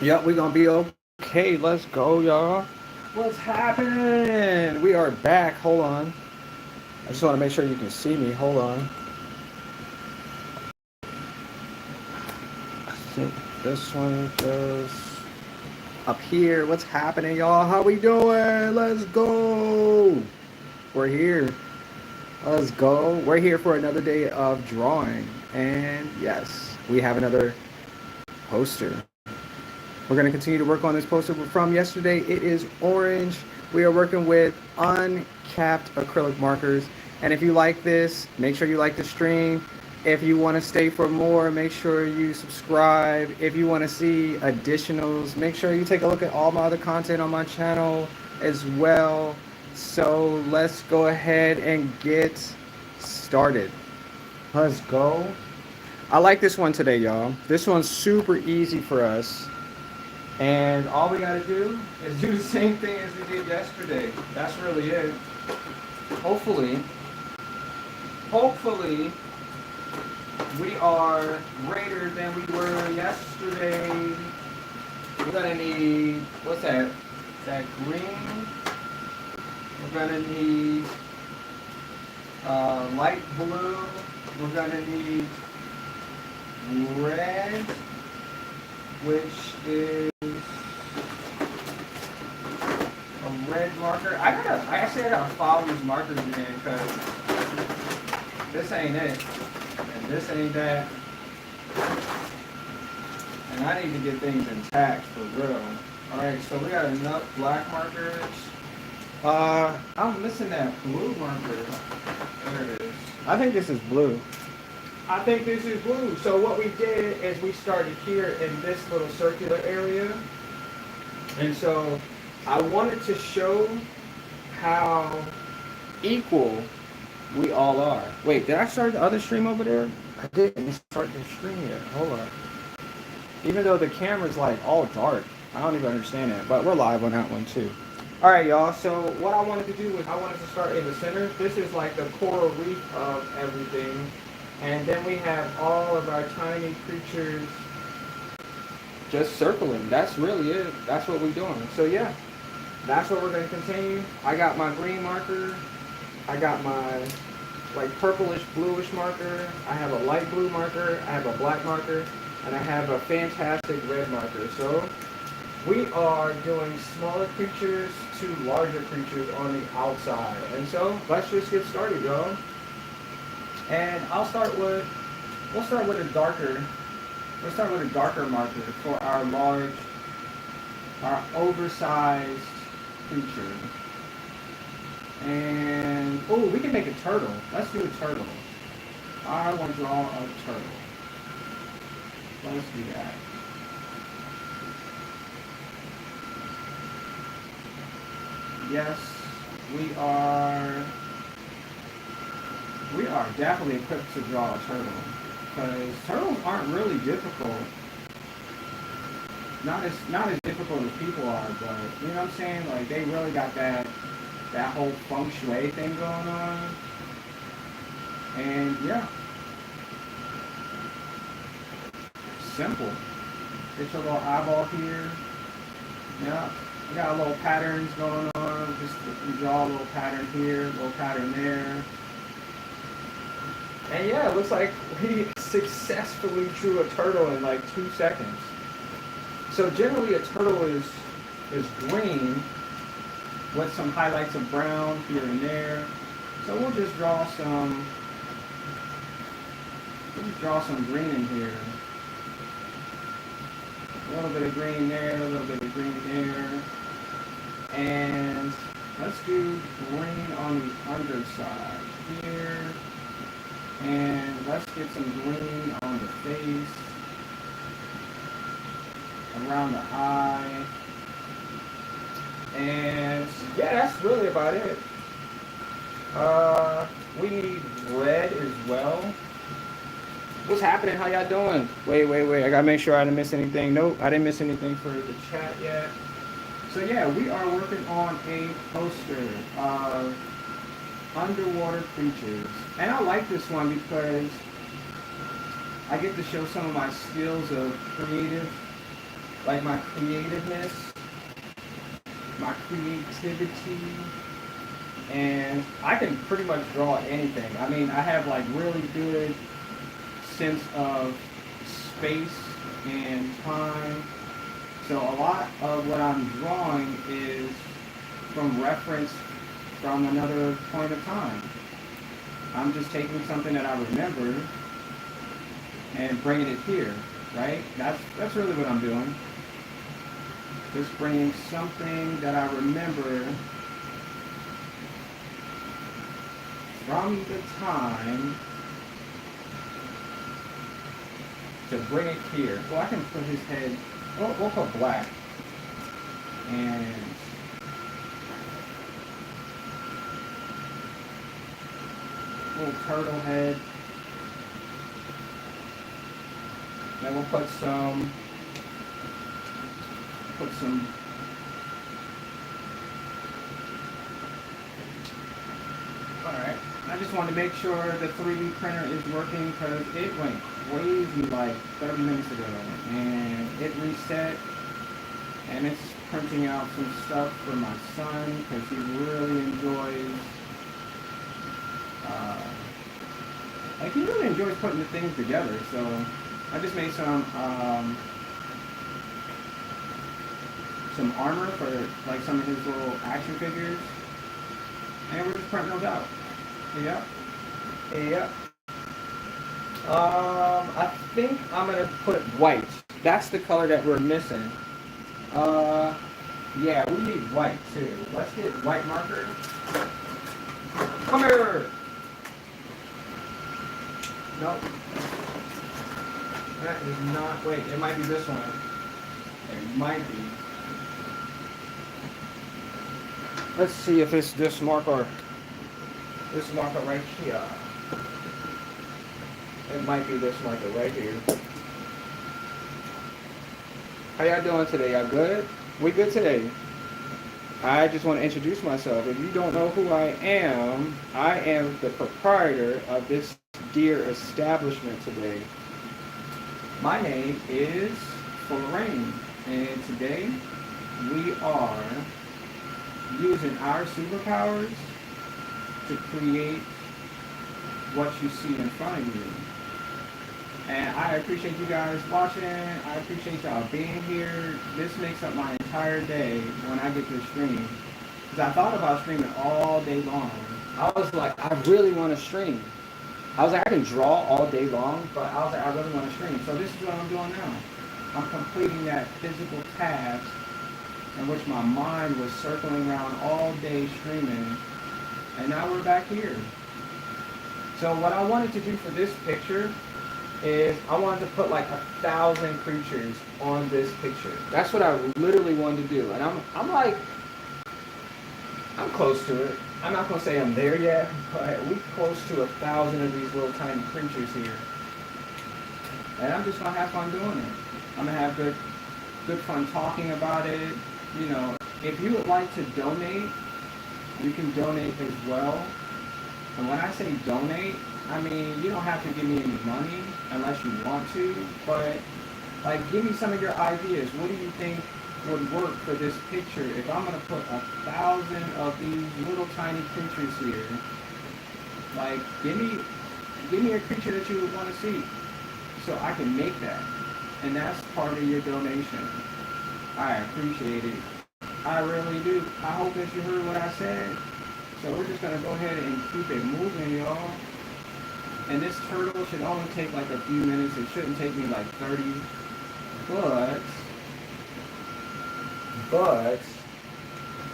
Yep, we're gonna be okay. Let's go, y'all. What's happening? We are back. Hold on. I just want to make sure you can see me. Hold on. I think this one goes up here. What's happening, y'all? How we doing? Let's go. We're here. Let's go. We're here for another day of drawing. And yes, we have another poster. We're going to continue to work on this poster from yesterday. It is orange. We are working with uncapped acrylic markers. And if you like this, make sure you like the stream. If you want to stay for more, make sure you subscribe. If you want to see additionals, make sure you take a look at all my other content on my channel as well. So let's go ahead and get started. Let's go. I like this one today, y'all. This one's super easy for us. And all we gotta do is do the same thing as we did yesterday. That's really it. Hopefully, hopefully, we are greater than we were yesterday. We're gonna need, what's that? That green. We're gonna need light blue. We're gonna need red, which is a red marker. I actually gotta follow these markers again because this ain't it, and this ain't that, and I need to get things intact for real. All right, so we got enough black markers. I'm missing that blue marker. There it is. I think this is blue. I think this is blue. So what we did is we started here in this little circular area. And so I wanted to show how equal we all are. Wait, did I start the other stream over there? I didn't start the stream yet. Hold on. Even though the camera's like all dark. I don't even understand that. But we're live on that one too. All right, y'all. So what I wanted to do was I wanted to start in the center. This is like the coral reef of everything. And then we have all of our tiny creatures just circling. That's really it. That's what we're doing. So yeah, that's what we're going to continue. I got my green marker. I got my like purplish bluish marker. I have a light blue marker. I have a black marker. And I have a fantastic red marker. So we are doing smaller creatures to larger creatures on the outside. And so let's just get started, y'all. And we'll start with a darker, marker for our oversized creature. And, oh, we can make a turtle. Let's do a turtle. I want to draw a turtle. Let's do that. Yes, we are definitely equipped to draw a turtle, because turtles aren't really difficult. Not as difficult as people are, but you know what I'm saying? Like they really got that whole feng shui thing going on. And yeah, simple. Get your little eyeball here. Yeah, we got little patterns going on. Just draw a little pattern here, a little pattern there. And yeah, it looks like we successfully drew a turtle in like 2 seconds. So generally a turtle is green with some highlights of brown here and there. So we'll just draw some green in here. A little bit of green there, a little bit of green there. And let's do green on the underside here. And let's get some green on the face, around the eye. And yeah, that's really about it. We need red as well. What's happening? How y'all doing? Wait. I gotta make sure I didn't miss anything. Nope, I didn't miss anything for the chat yet. So yeah, we are working on a poster of underwater creatures. And I like this one because I get to show some of my skills of creative like my creativeness, my creativity, and I can pretty much draw anything. I mean, I have like really good sense of space and time. So a lot of what I'm drawing is from reference from another point of time. I'm just taking something that I remember and bringing it here, right? That's really what I'm doing. Just bringing something that I remember from the time to bring it here. So I can put his head, we'll put black. And little turtle head. Then we'll put some alright. I just wanted to make sure the 3D printer is working because it went crazy like 30 minutes ago. And it reset. And it's printing out some stuff for my son because he really enjoys he really enjoys putting the things together. So I just made some armor for like some of his little action figures, and we're just printing those out. Yep. I think I'm gonna put white. That's the color that we're missing. Yeah, we need white too. Let's get white marker. Come here. Nope. That is not. Wait, it might be this one. It might be. Let's see if it's this marker. This marker right here. It might be this marker right here. How y'all doing today? Y'all good? We good today? I just want to introduce myself. If you don't know who I am the proprietor of this dear establishment today. My name is Rain, and today we are using our superpowers to create what you see in front of you. And I appreciate you guys watching. I appreciate y'all being here. This makes up my entire day when I get to stream. Because I thought about streaming all day long. I was like, I really want to stream. I was like, I can draw all day long, but I was like, I really want to stream. So this is what I'm doing now. I'm completing that physical task in which my mind was circling around all day streaming. And now we're back here. So what I wanted to do for this picture is I wanted to put like 1,000 creatures on this picture. That's what I literally wanted to do. And I'm like, I'm close to it. I'm not going to say I'm there yet, but we're close to 1,000 of these little tiny creatures here. And I'm just going to have fun doing it. I'm going to have good fun talking about it. You know, if you would like to donate, you can donate as well. And when I say donate, I mean, you don't have to give me any money unless you want to, but like give me some of your ideas. What do you think would work for this picture if I'm going to put 1,000 of these little tiny creatures here? Like, give me a creature that you would want to see so I can make that. And that's part of your donation. I appreciate it. I really do. I hope that you heard what I said. So we're just going to go ahead and keep it moving, y'all. And this turtle should only take like a few minutes. It shouldn't take me like 30. But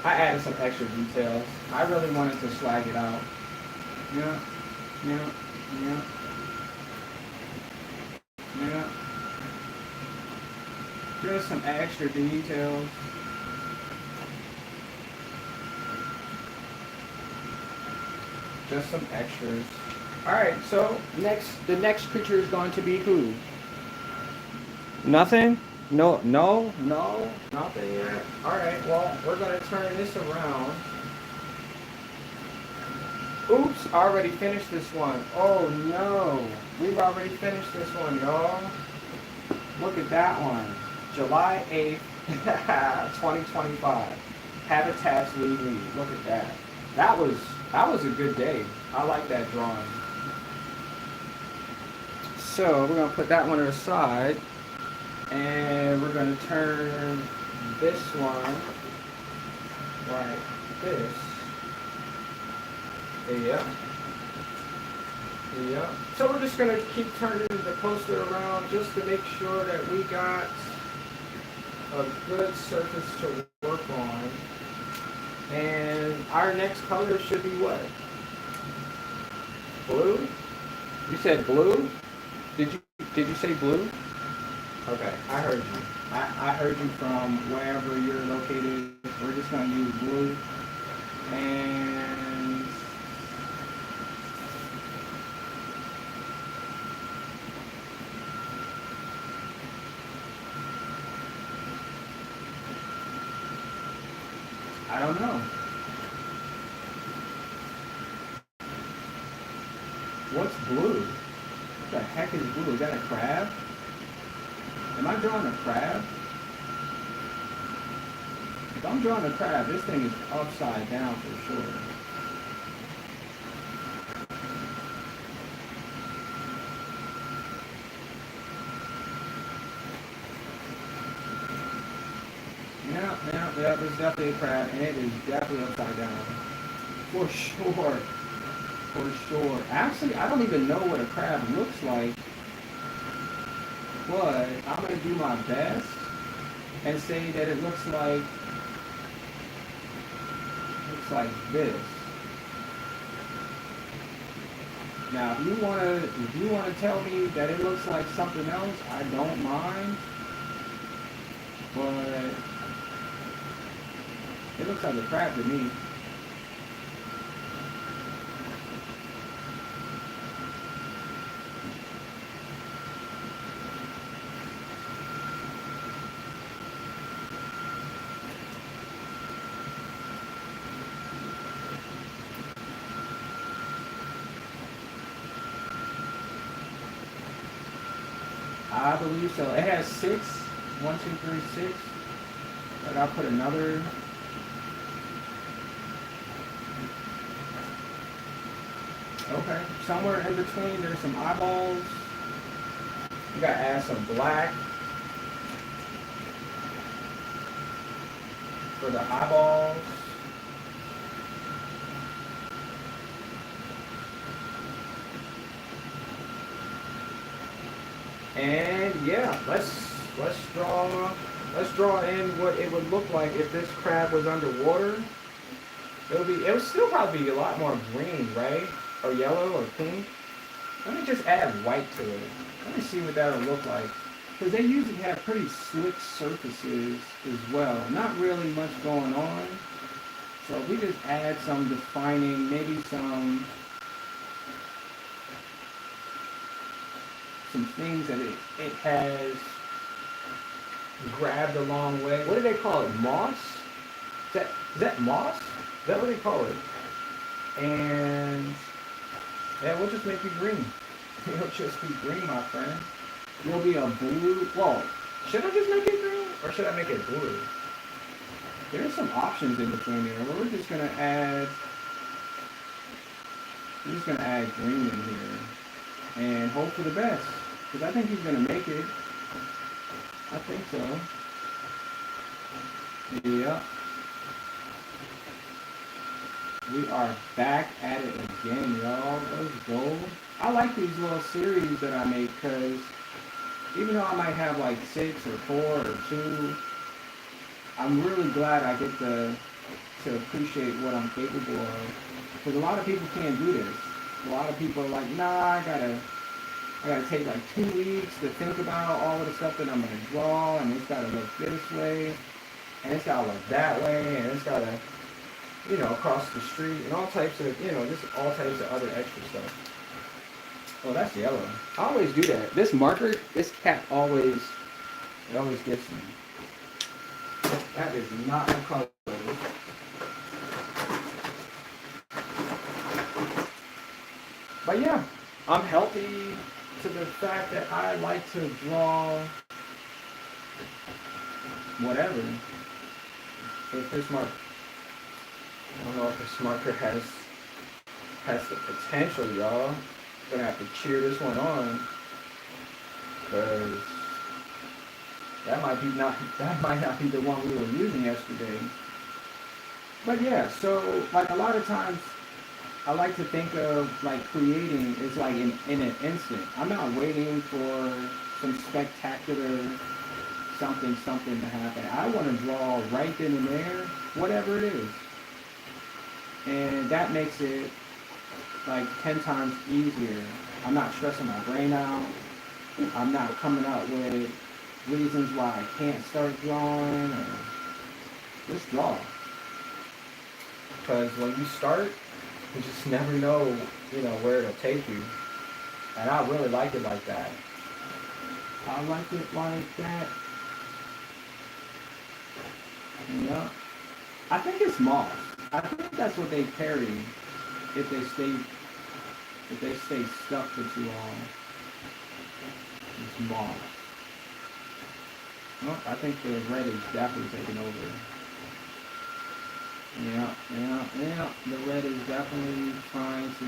I added some extra details. I really wanted to swag it out. Yeah. Just some extra details. Just some extras. Alright, so the next creature is going to be who? Nothing? No, nothing yet. Alright, well, we're going to turn this around. Oops, I already finished this one. Oh no, we've already finished this one, y'all. Look at that one. July 8th, 2025. Habitats lead me. Look at that. That was a good day. I like that drawing. So we're gonna put that one aside, and we're gonna turn this one like this. Yep. Yep. So we're just gonna keep turning the poster around just to make sure that we got a good surface to work on. And our next color should be what? Blue? You said blue? Did you say blue? Okay, I heard you. I heard you from wherever you're located. We're just gonna use blue. And I don't know. What's blue? What the heck is blue? Is that a crab? Am I drawing a crab? If I'm drawing a crab, this thing is upside down for sure. Yeah, it's definitely a crab, and it is definitely upside down. For sure. For sure. Actually, I don't even know what a crab looks like, but I'm going to do my best and say that it looks like this. Now, if you want to tell me that it looks like something else, I don't mind, but it looks like a crab to me. I believe so. It has 6. 1, 2, 3, 6. But I'll put another. Okay. Somewhere in between, there's some eyeballs. You gotta add some black for the eyeballs. And yeah, let's draw in what it would look like if this crab was underwater. It would still probably be a lot more green, right? Or yellow or pink. Let me just add white to it. Let me see what that'll look like. Because they usually have pretty slick surfaces as well. Not really much going on. So if we just add some defining, maybe some things that it has grabbed a long way. What do they call it? Moss? Is that moss? Is that what they call it? And yeah, we'll just make you green. You'll just be green, my friend. You'll be a blue. Well, should I just make it green or should I make it blue? There's some options in between here. We're just gonna add green in here and hope for the best. Because I think he's gonna make it. I think so. Yeah. We are back at it again, y'all. Let's go. I like these little series that I make because even though I might have like 6 or 4 or 2, I'm really glad I get to appreciate what I'm capable of. Because a lot of people can't do this. A lot of people are like, nah, I gotta take like 2 weeks to think about all of the stuff that I'm gonna draw, and it's gotta look this way, and it's gotta look that way, and it's gotta, across the street, and all types of, just all types of other extra stuff. Oh, that's yellow. I always do that. This marker, this cat always gets me. That is not the color. But yeah, I'm healthy to the fact that I like to draw whatever. If this marker, I don't know if this marker has the potential, y'all. Gonna have to cheer this one on, because that might not be the one we were using yesterday. But yeah, so like a lot of times I like to think of like creating is like in an instant. I'm not waiting for some spectacular something to happen. I want to draw right then and there, whatever it is. And that makes it like 10 times easier. I'm not stressing my brain out. I'm not coming up with reasons why I can't start drawing, or just draw. Because when you start, you just never know, where it'll take you. And I really like it like that. I like it like that. Yeah. I think it's moss. I think that's what they carry if they stay stuck for too long. It's moss. Well, I think the red is definitely taking over. Yeah. The red is definitely trying to.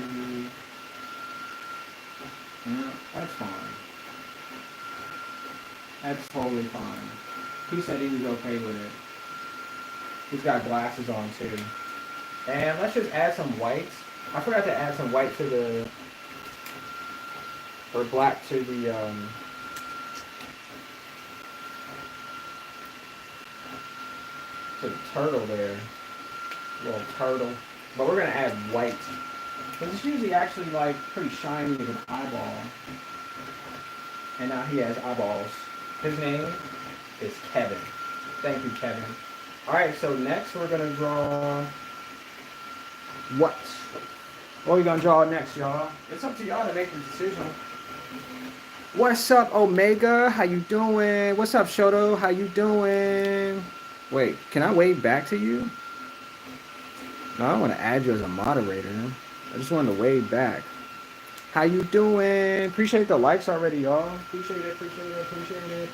Yeah, that's fine. That's totally fine. He said he was okay with it. He's got glasses on too. And let's just add some whites. I forgot to add some white or black to the turtle there. Little turtle. But we're gonna add white. Because it's usually actually like pretty shiny with an eyeball. And now he has eyeballs. His name is Kevin. Thank you, Kevin. Alright, so next we're gonna draw what? What are we gonna draw next, y'all? It's up to y'all to make the decision. What's up, Omega? How you doing? What's up, Shoto? How you doing? Wait, can I wave back to you? No, I don't want to add you as a moderator. I just want to wave back. How you doing? Appreciate the likes already, y'all. Appreciate it.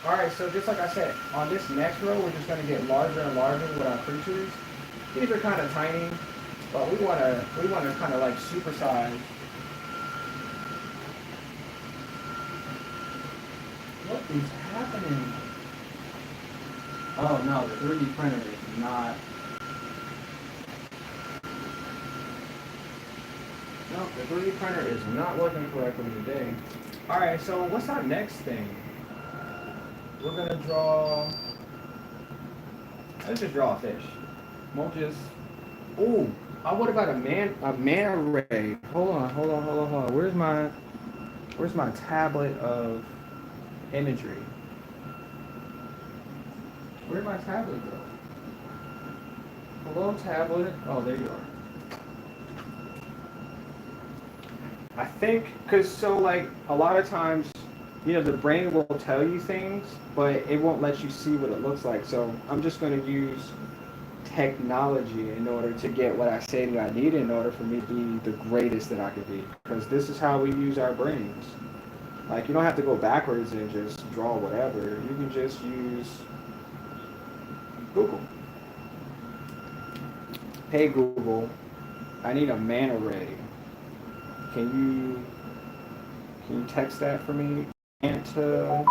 All right, so just like I said, on this next row, we're just going to get larger and larger with our creatures. These are kind of tiny, but we want to kind of like supersize. What is happening? Oh no, the 3D printer is not. No, the 3D printer is not working correctly today. Alright, so what's our next thing? We're gonna draw. Let's just draw a fish. We'll just. Ooh, what about a manta ray? Hold on. Where's my tablet of imagery? Where'd my tablet go? Hello, tablet. Oh, there you are. I think, like, a lot of times, the brain will tell you things, but it won't let you see what it looks like. So I'm just going to use technology in order to get what I say that I need in order for me to be the greatest that I could be. Because this is how we use our brains. Like, you don't have to go backwards and just draw whatever. You can just use Google. Hey Google, I need a manta ray. Can you text that for me? Manta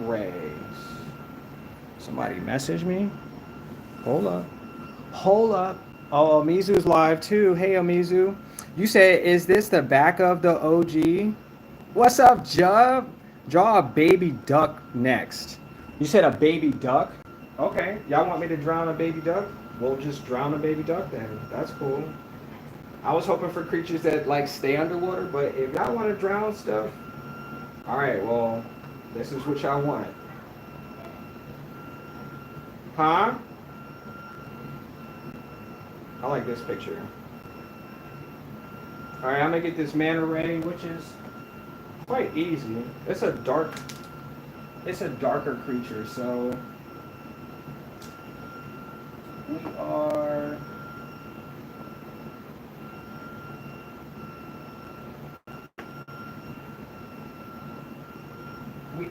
rays. Somebody message me? Hold up. Oh, Mizu's live too. Hey, Mizu. You said, is this the back of the OG? What's up, Jub? Draw a baby duck next. You said a baby duck? Okay. Y'all want me to drown a baby duck? We'll just drown a baby duck then. That's cool. I was hoping for creatures that like stay underwater, but if y'all want to drown stuff, alright, well, this is what y'all want. Huh? I like this picture. Alright, I'm gonna get this manta ray, which is quite easy. It's a darker creature, so we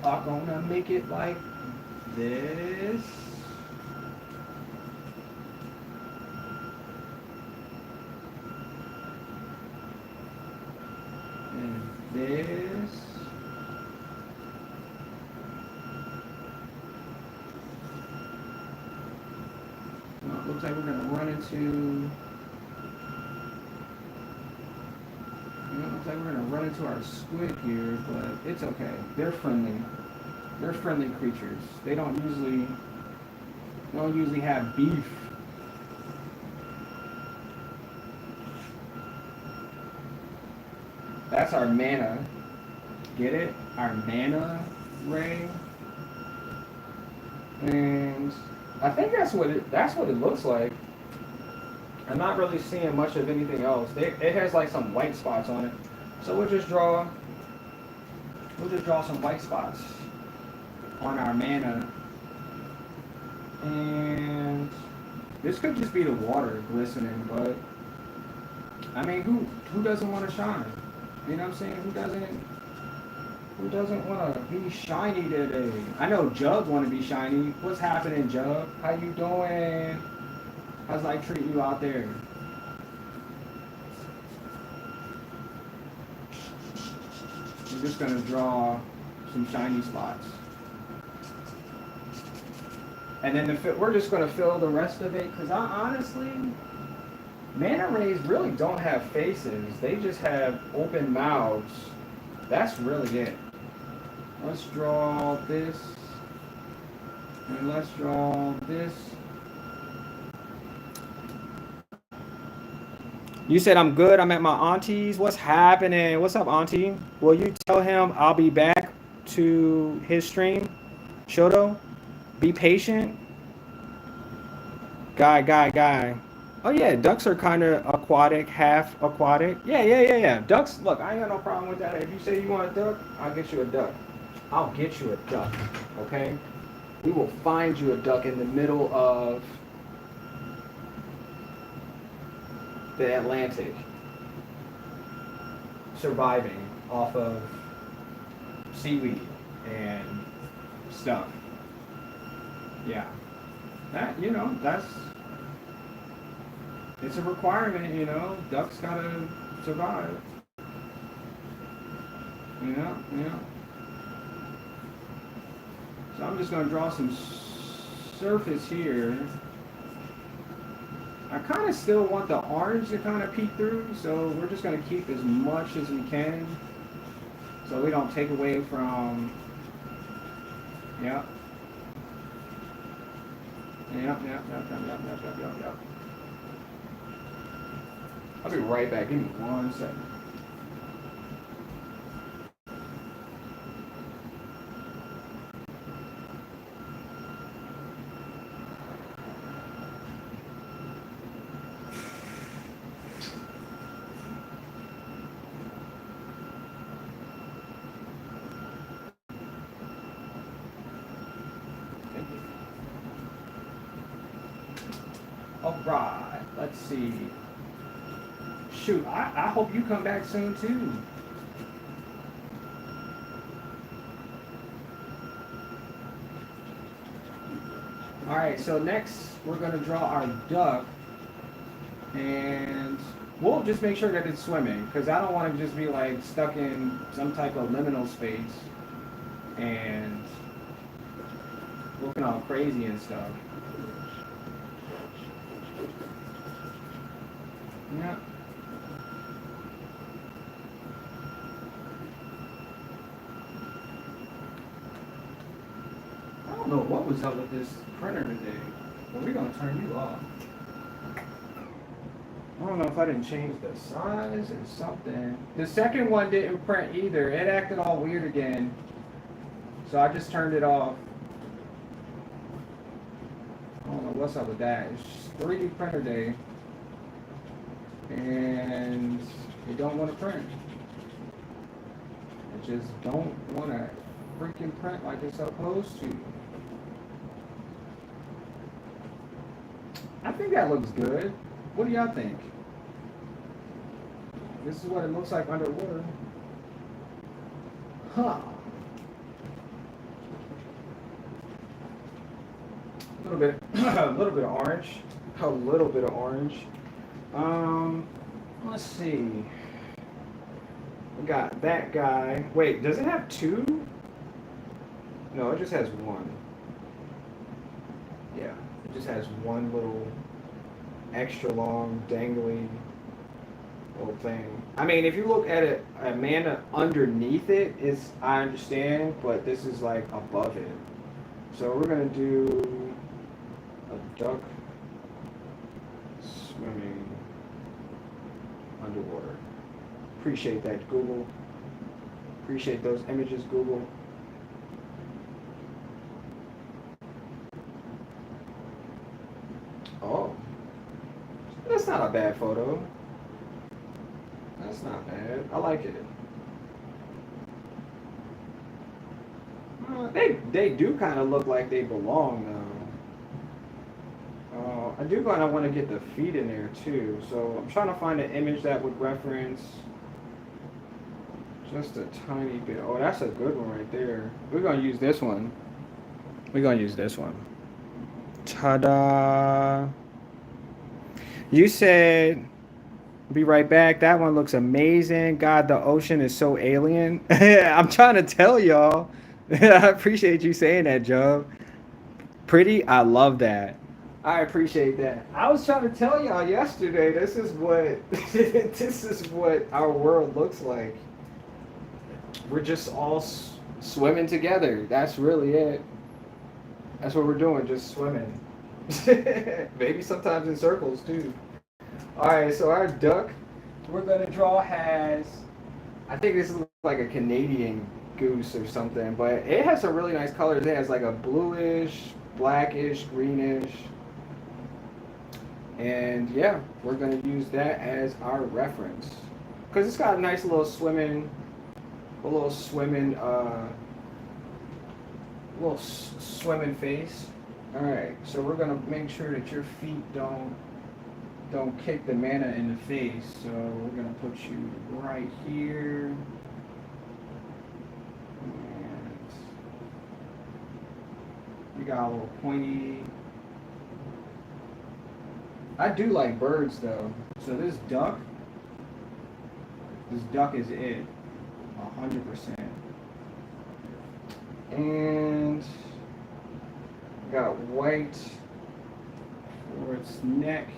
are gonna make it like this. And this. Well, it looks like we're going to run into... Looks like we're going to run into our squid here, but it's okay. They're friendly. They're friendly creatures. They don't usually have beef. That's our mana. Get it? Our mana ray. And I think that's what it looks like. I'm not really seeing much of anything else. It has like some white spots on it. So we'll just draw some white spots on our mana. And this could just be the water glistening, but I mean, who doesn't want to shine? You know what I'm saying? Who doesn't want to be shiny today? I know Jug want to be shiny. What's happening, Jug? How you doing? How's life treating you out there? I'm just gonna draw some shiny spots. And then we're just gonna fill the rest of it, because honestly, mana rays really don't have faces. They just have open mouths. That's really it. Let's draw this. And let's draw this. You said I'm good. I'm at my auntie's. What's happening? What's up, auntie? Will you tell him I'll be back to his stream? Shoto? Be patient. Guy. Oh yeah, ducks are kind of aquatic, half aquatic. Yeah. Ducks, look, I ain't got no problem with that. If you say you want a duck, I'll get you a duck. I'll get you a duck, okay? We will find you a duck in the middle of the Atlantic, surviving off of seaweed and stuff. Yeah, it's a requirement, ducks gotta survive. Yeah. So I'm just gonna draw some surface here. I kind of still want the orange to kind of peek through, so we're just going to keep as much as we can so we don't take away from, Yep. I'll be right back. Give me 1 second. Alright, let's see. Shoot, I hope you come back soon too. Alright, so next we're going to draw our duck. And we'll just make sure that it's swimming, because I don't want to just be like stuck in some type of liminal space and looking all crazy and stuff. Yeah. I don't know what was up with this printer today, but we're going to turn you off. I don't know if I didn't change the size or something. The second one didn't print either. It acted all weird again. So I just turned it off. I don't know what's up with that. It's 3D printer day. And it don't want to print. It just don't want to freaking print like it's supposed to. I think that looks good. What do y'all think? This is what it looks like underwater. Huh. A little bit, a little bit of orange. A little bit of orange. Let's see. We got that guy. Wait, does it have two? No, it just has one. Yeah, it just has one little extra long, dangly little thing. I mean, if you look at it, Amanda underneath it is, I understand, but this is like above it. So we're gonna do a duck swimming underwater. Appreciate that, Google. Appreciate those images, Google. Oh, that's not a bad photo. That's not bad. I like it. They do kind of look like they belong though. I do kind of want to get the feet in there too. So I'm trying to find an image that would reference just a tiny bit. Oh, that's a good one right there. We're gonna use this one. We're gonna use this one. Ta-da! You said, be right back. That one looks amazing. God, the ocean is so alien. I'm trying to tell y'all. I appreciate you saying that, Joe. Pretty, I love that. I appreciate that. I was trying to tell y'all yesterday. This is what this is what our world looks like. We're just all swimming together. That's really it. That's what we're doing, just swimming. Maybe sometimes in circles too. All right, so our duck we're gonna draw has, I think this looks like a Canadian goose or something, but it has some really nice colors. It has like a bluish, blackish, greenish, and yeah, we're gonna use that as our reference because it's got a nice little swimming, swimming face. All right, so we're gonna make sure that your feet don't kick the mana in the face. So we're gonna put you right here. And you got a little pointy. I do like birds though. So this duck is it. 100%. And got white for its neck.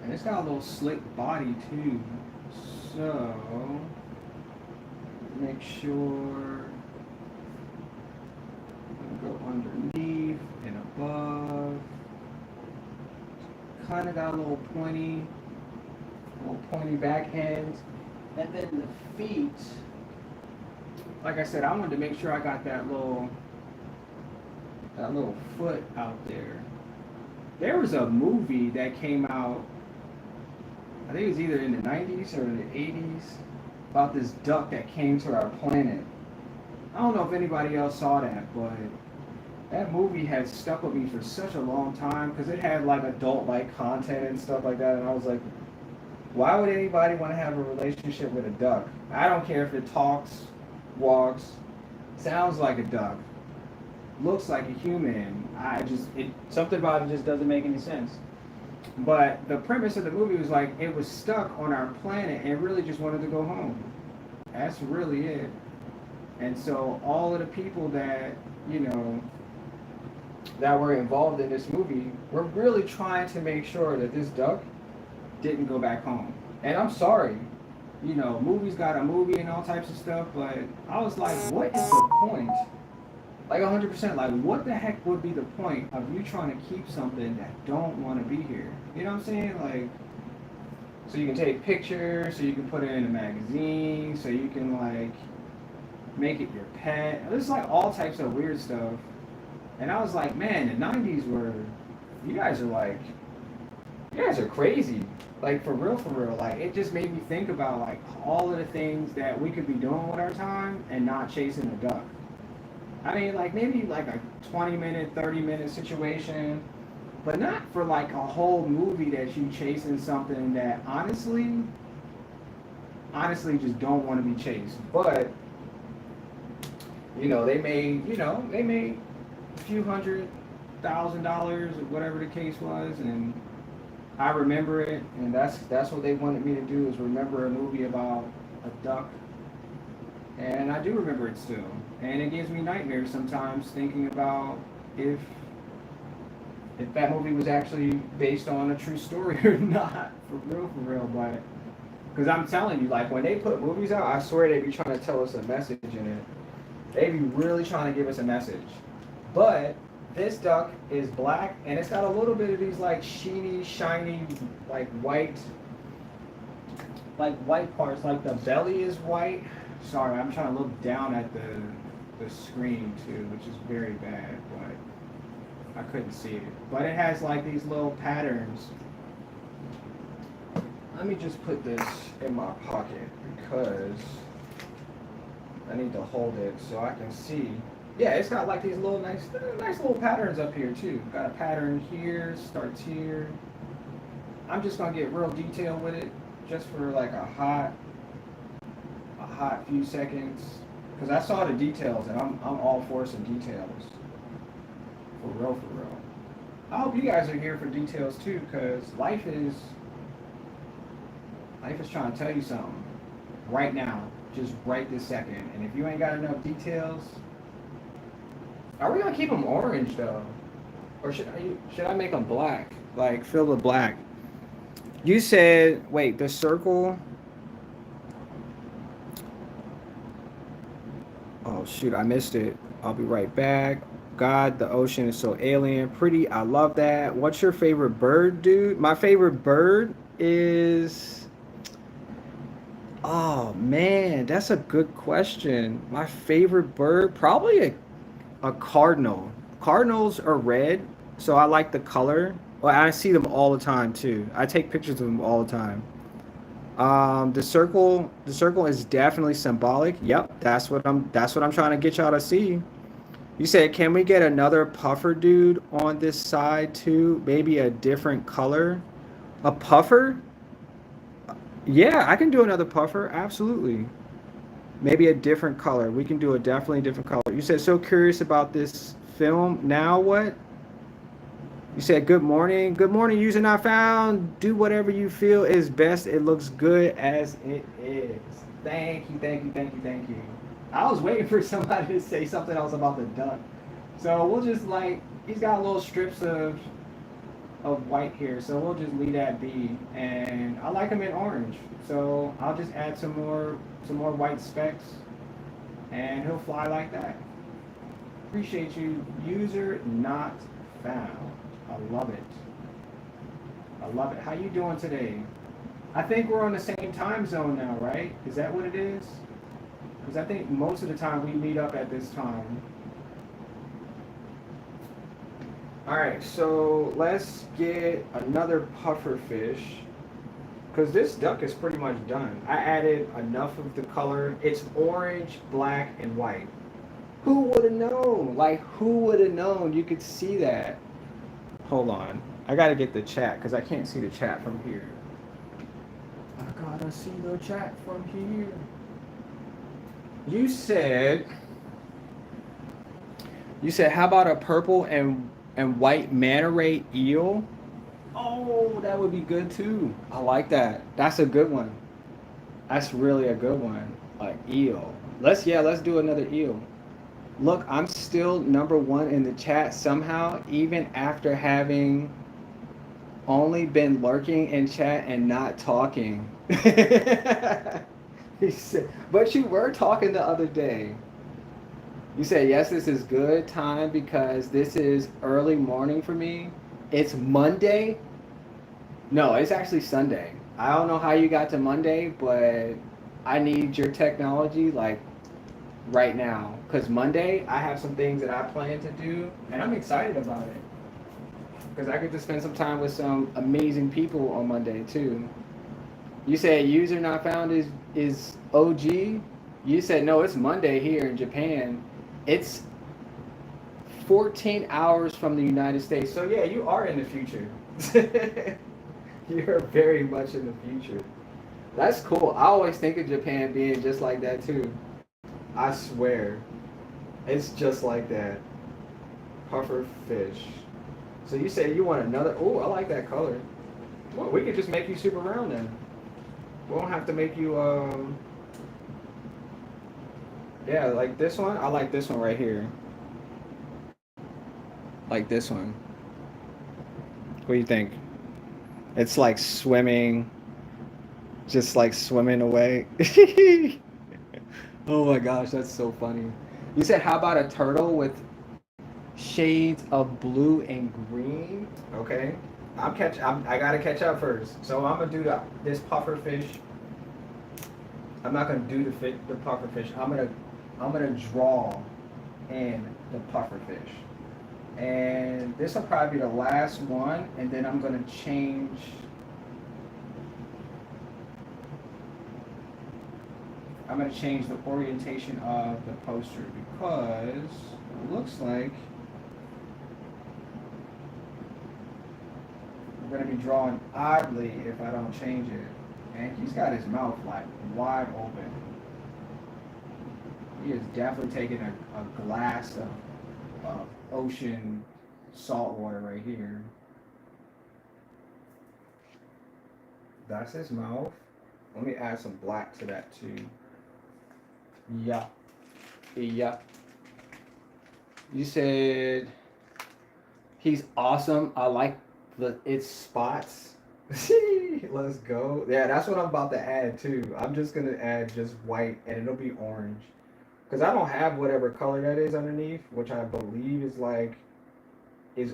And it's got a little slick body too. So make sure go underneath and above. Kind of got a little pointy back end. And then the feet, like I said, I wanted to make sure I got that little foot out there. There was a movie that came out, I think it was either in the 90s or the 80s, about this duck that came to our planet. I don't know if anybody else saw that, but that movie has stuck with me for such a long time because it had like adult-like content and stuff like that, and I was like, why would anybody want to have a relationship with a duck? I don't care if it talks, walks, sounds like a duck, looks like a human. Something about it just doesn't make any sense. But the premise of the movie was like it was stuck on our planet and really just wanted to go home. That's really it. And so all of the people that, that were involved in this movie were really trying to make sure that this duck didn't go back home. And I'm sorry, movies got a movie and all types of stuff, but I was like, what is the point? Like 100%, like what the heck would be the point of you trying to keep something that don't want to be here? You know what I'm saying? Like, so you can take pictures, so you can put it in a magazine, so you can like make it your pet. There's like all types of weird stuff. And I was like, man, the 90s you guys are crazy. Like for real. Like it just made me think about like all of the things that we could be doing with our time and not chasing a duck. I mean, like maybe like a 20-minute, 30-minute situation, but not for like a whole movie that you chasing something that honestly just don't want to be chased. But they made few $100,000 or whatever the case was, and I remember it, and that's what they wanted me to do, is remember a movie about a duck, and I do remember it still, and it gives me nightmares sometimes thinking about if that movie was actually based on a true story or not, for real, but because I'm telling you, like when they put movies out, I swear they be trying to tell us a message in it. They be really trying to give us a message, but this duck is black, and it's got a little bit of these like sheeny, shiny, like white parts. Like the belly is white. Sorry, I'm trying to look down at the screen too, which is very bad, but I couldn't see it. But it has like these little patterns. Let me just put this in my pocket because I need to hold it so I can see. Yeah, it's got like these little nice little patterns up here too. Got a pattern here, starts here. I'm just gonna get real detailed with it, just for like a hot few seconds, because I saw the details and I'm all for some details. For real. I hope you guys are here for details too, because life is trying to tell you something right now, just right this second. And if you ain't got enough details. Are we gonna keep them orange though, or should I make them black? Like fill with black. You said wait, the circle. Oh shoot, I missed it. I'll be right back. God, the ocean is so alien, pretty. I love that. What's your favorite bird, dude? My favorite bird is. Oh man, that's a good question. My favorite bird, probably a cardinal. Cardinals are red, so I like the color. Well, I see them all the time too. I take pictures of them all the time. The circle is definitely symbolic. Yep, that's what I'm trying to get y'all to see. You said, can we get another puffer dude on this side too? Maybe a different color. A puffer? Yeah, I can do another puffer. Absolutely. Maybe a different color. We can do a definitely different color. You said so curious about this film. Now what? You said good morning. Good morning, user not found. Do whatever you feel is best. It looks good as it is. Thank you. I was waiting for somebody to say something else about the duck. So we'll just he's got little strips of white here, so we'll just leave that be. And I like him in orange, so I'll just add some more white specks, and he'll fly like that. Appreciate you, user not found. I love it. How you doing today? I think we're on the same time zone now, right? Is that what it is? Because I think most of the time we meet up at this time. Alright, so let's get another puffer fish, because this duck is pretty much done. I added enough of the color. It's orange, black, and white. Who would have known? Who would have known you could see that? Hold on. I gotta get the chat, because I can't see the chat from here. I gotta see the chat from here. You said, how about a purple and white manta ray eel? Oh, that would be good too. I like that. That's a good one. That's really a good one. Eel. Let's do another eel. Look, I'm still #1 in the chat somehow, even after having only been lurking in chat and not talking. He said, but you were talking the other day. You said, yes, this is good time because this is early morning for me. It's Monday. No, it's actually Sunday. I don't know how you got to Monday, but I need your technology right now. Because Monday, I have some things that I plan to do, and I'm excited about it. Because I get to spend some time with some amazing people on Monday, too. You said user not found is OG. You said, no, it's Monday here in Japan. It's 14 hours from the United States. So, yeah, you are in the future. You're very much in the future. That's cool. I always think of Japan being just like that, too. I swear. It's just like that. puffer fish. So you say you want another? Oh, I like that color. Well, we could just make you super round then. We won't have to make you yeah, like this one. I like this one right here. Like this one. What do you think? It's like swimming, just like swimming away. Oh my gosh, that's so funny. You said, how about a turtle with shades of blue and green? Okay, I gotta catch up first. So I'm gonna do this puffer fish. I'm not gonna do the puffer fish. I'm gonna draw in the puffer fish. And this will probably be the last one, and then I'm gonna change. I'm gonna change the orientation of the poster because it looks like we're gonna be drawing oddly if I don't change it. And he's got his mouth like wide open. He is definitely taking a glass of ocean salt water right here. That's his mouth. Let me add some black to that too. Yeah. Yeah. You said he's awesome. I like its spots. Let's go. Yeah, that's what I'm about to add too. I'm just gonna add just white and it'll be orange. Because I don't have whatever color that is underneath, which I believe is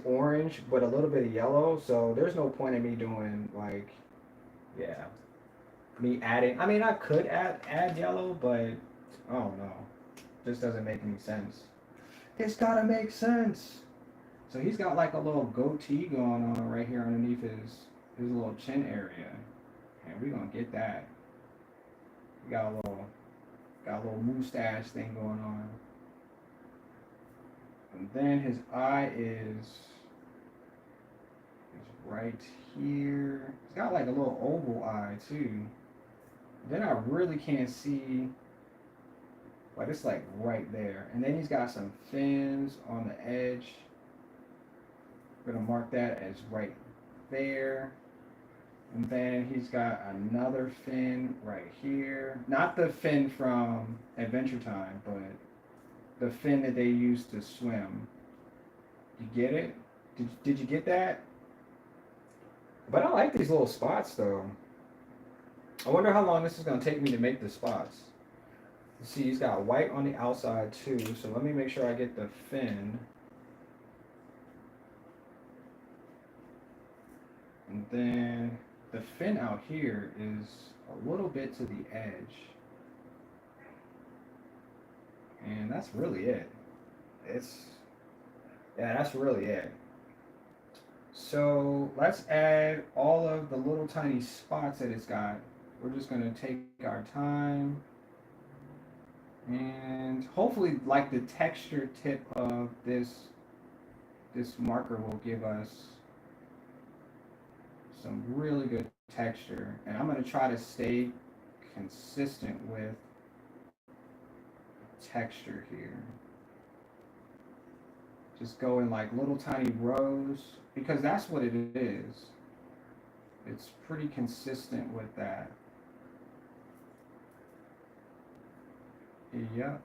orange, but a little bit of yellow. So there's no point in me doing like, yeah, me adding. I mean, I could add yellow, but I don't know. Just doesn't make any sense. It's gotta make sense. So he's got like a little goatee going on right here underneath his little chin area, and we're gonna get that. He got a little mustache thing going on. And then his eye is right here. He's got like a little oval eye too. Then I really can't see, but it's like right there. And then he's got some fins on the edge. I'm gonna mark that as right there. And then he's got another fin right here. Not the fin from Adventure Time, but the fin that they use to swim. You get it? Did you get that? But I like these little spots though. I wonder how long this is going to take me to make the spots. See, he's got white on the outside too, so let me make sure I get the fin. And then the fin out here is a little bit to the edge. And that's really it. That's really it. So let's add all of the little tiny spots that it's got. We're just gonna take our time and hopefully like the texture tip of this marker will give us some really good texture. And I'm gonna try to stay consistent with texture here. Just go in like little tiny rows because that's what it is. It's pretty consistent with that. Yep.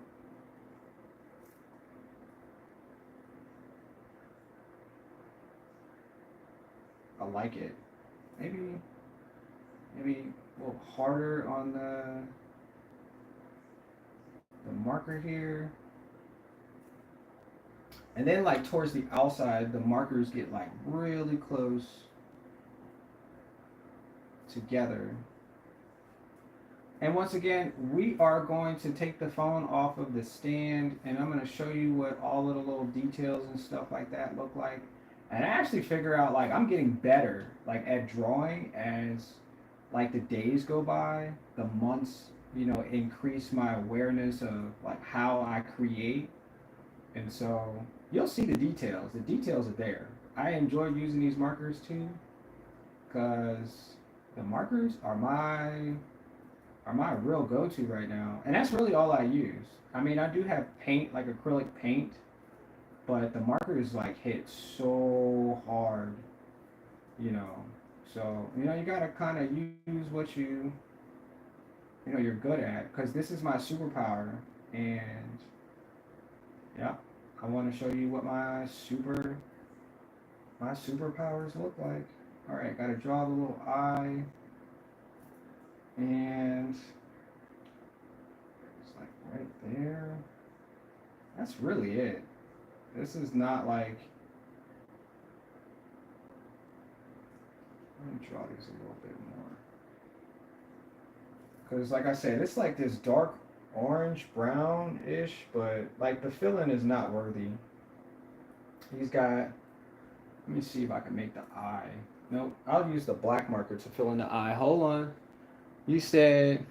I like it. Maybe a little harder on the marker here. And then like towards the outside, the markers get like really close together. And once again, we are going to take the phone off of the stand and I'm going to show you what all of the little details and stuff like that look like. And I actually figure out like I'm getting better like at drawing as like the days go by, the months, increase my awareness of like how I create. And so you'll see the details. The details are there. I enjoy using these markers too because the markers are my real go-to right now, and that's really all I use. I mean, I do have paint, like acrylic paint, but the markers like hit so hard, you know. So you gotta kind of use what you're good at, because this is my superpower, and yeah, I want to show you what my superpowers look like. All right, gotta draw the little eye, and it's like right there. That's really it. This is not like, let me draw these a little bit more. Because, like I said, it's like this dark orange brown ish, but like the filling is not worthy. He's got, let me see if I can make the eye. Nope, I'll use the black marker to fill in the eye. Hold on. You said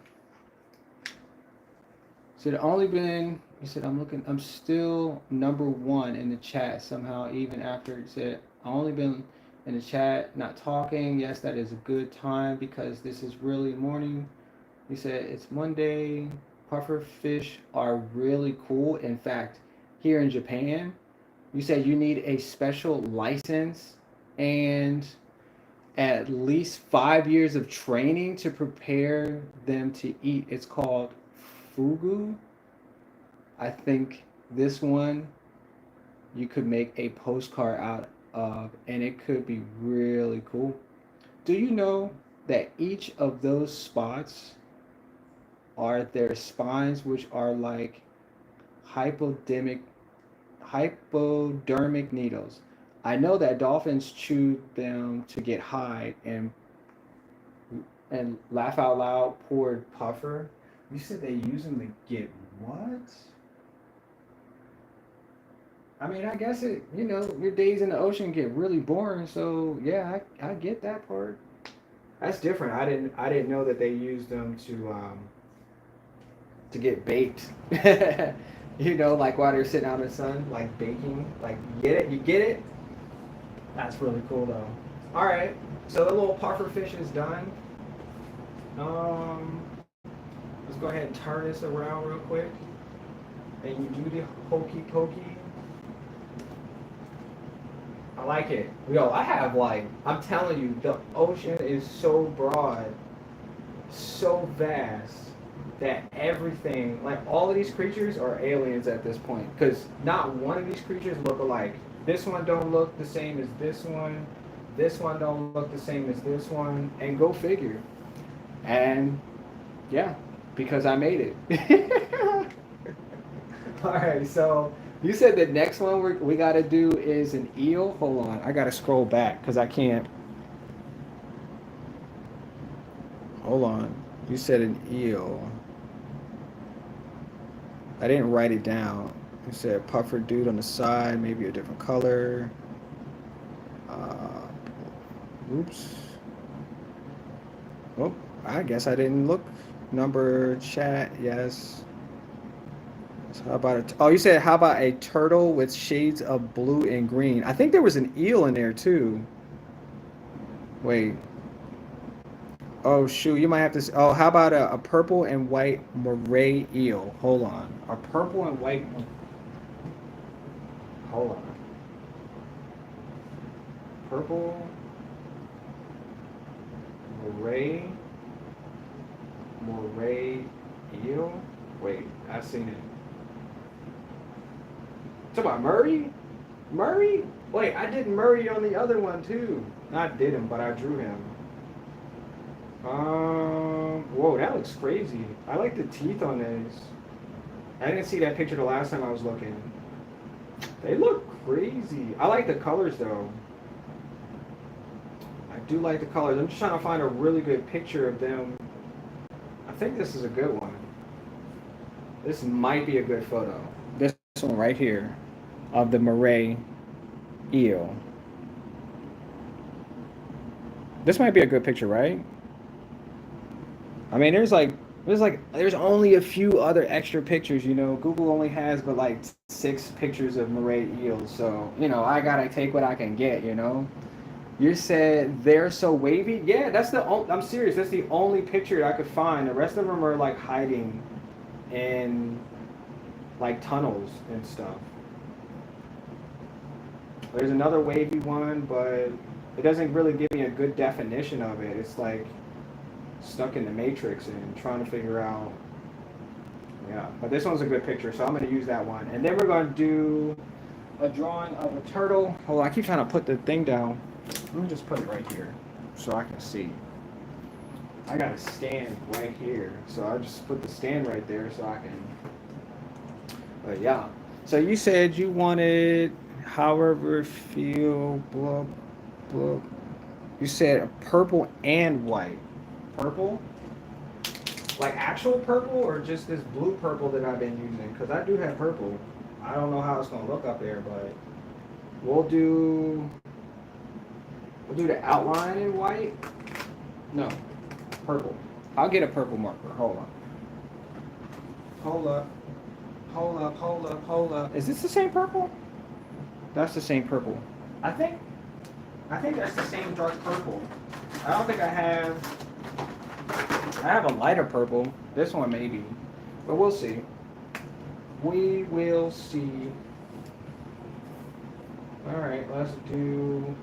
I'm still #1 in the chat somehow, even after it said, I only been in the chat, not talking. Yes, that is a good time because this is really morning. He said, it's Monday. Puffer fish are really cool. In fact, here in Japan, you said you need a special license and at least 5 years of training to prepare them to eat. It's called fugu. I think this one you could make a postcard out of, and it could be really cool. Do you know that each of those spots are their spines, which are like hypodermic hypodermic needles? I know that dolphins chew them to get high, and laugh out loud poured Puffer. You said they use them to get what? I mean, I guess your days in the ocean get really boring. So yeah, I get that part. That's different. I didn't know that they used them to get baked. Like while they're sitting out in the sun, like baking. Like, you get it? You get it? That's really cool though. All right, so the little puffer fish is done. Um, let's go ahead and turn this around real quick, and you do the hokey pokey. I like it. Yo, I'm telling you, the ocean is so broad, so vast, that everything, like all of these creatures are aliens at this point. Because not one of these creatures look alike. This one don't look the same as this one. This one don't look the same as this one. And go figure. And yeah, because I made it. All right, so you said the next one we got to do is an eel. Hold on, I got to scroll back because I can't. Hold on. You said an eel. I didn't write it down. You said puffer dude on the side, maybe a different color. Oops. Oh, I guess I didn't look. Number chat, yes. So how about it? Oh, you said how about a turtle with shades of blue and green? I think there was an eel in there too. Wait. Oh shoot, you might have to. Oh, how about a purple and white moray eel? Hold on, a purple and white. Hold on. Purple moray eel. Wait, I've seen it. Talk about Murray? Murray? Wait, I did Murray on the other one too. Not did him, but I drew him. Whoa, that looks crazy. I like the teeth on this. I didn't see that picture the last time I was looking. They look crazy. I like the colors though. I do like the colors. I'm just trying to find a really good picture of them. I think this is a good one. This might be a good photo. This one right here of the moray eel. This might be a good picture, right? I mean, there's only a few other extra pictures, Google only has but like 6 pictures of moray eels, so I gotta take what I can get, You said they're so wavy. Yeah, I'm serious. That's the only picture I could find. The rest of them are like hiding in like tunnels and stuff. There's another wavy one, but it doesn't really give me a good definition of it. It's like stuck in the matrix and trying to figure out. Yeah, but this one's a good picture, so I'm going to use that one. And then we're going to do a drawing of a turtle. Hold on, I keep trying to put the thing down. Let me just put it right here so I can see. I got a stand right here, so I just put the stand right there so I can. But yeah, so you said you wanted, however, feel, blah, blah. You said purple and white. Purple? Like actual purple or just this blue purple that I've been using? Because I do have purple. I don't know how it's going to look up there, but we'll do the outline in white. No, purple. I'll get a purple marker. Hold on. Hold up. Hold up, hold up, hold up. Is this the same purple? That's the same purple. I think that's the same dark purple. I don't think I have a lighter purple. This one maybe. But we'll see. We will see. Alright, let's do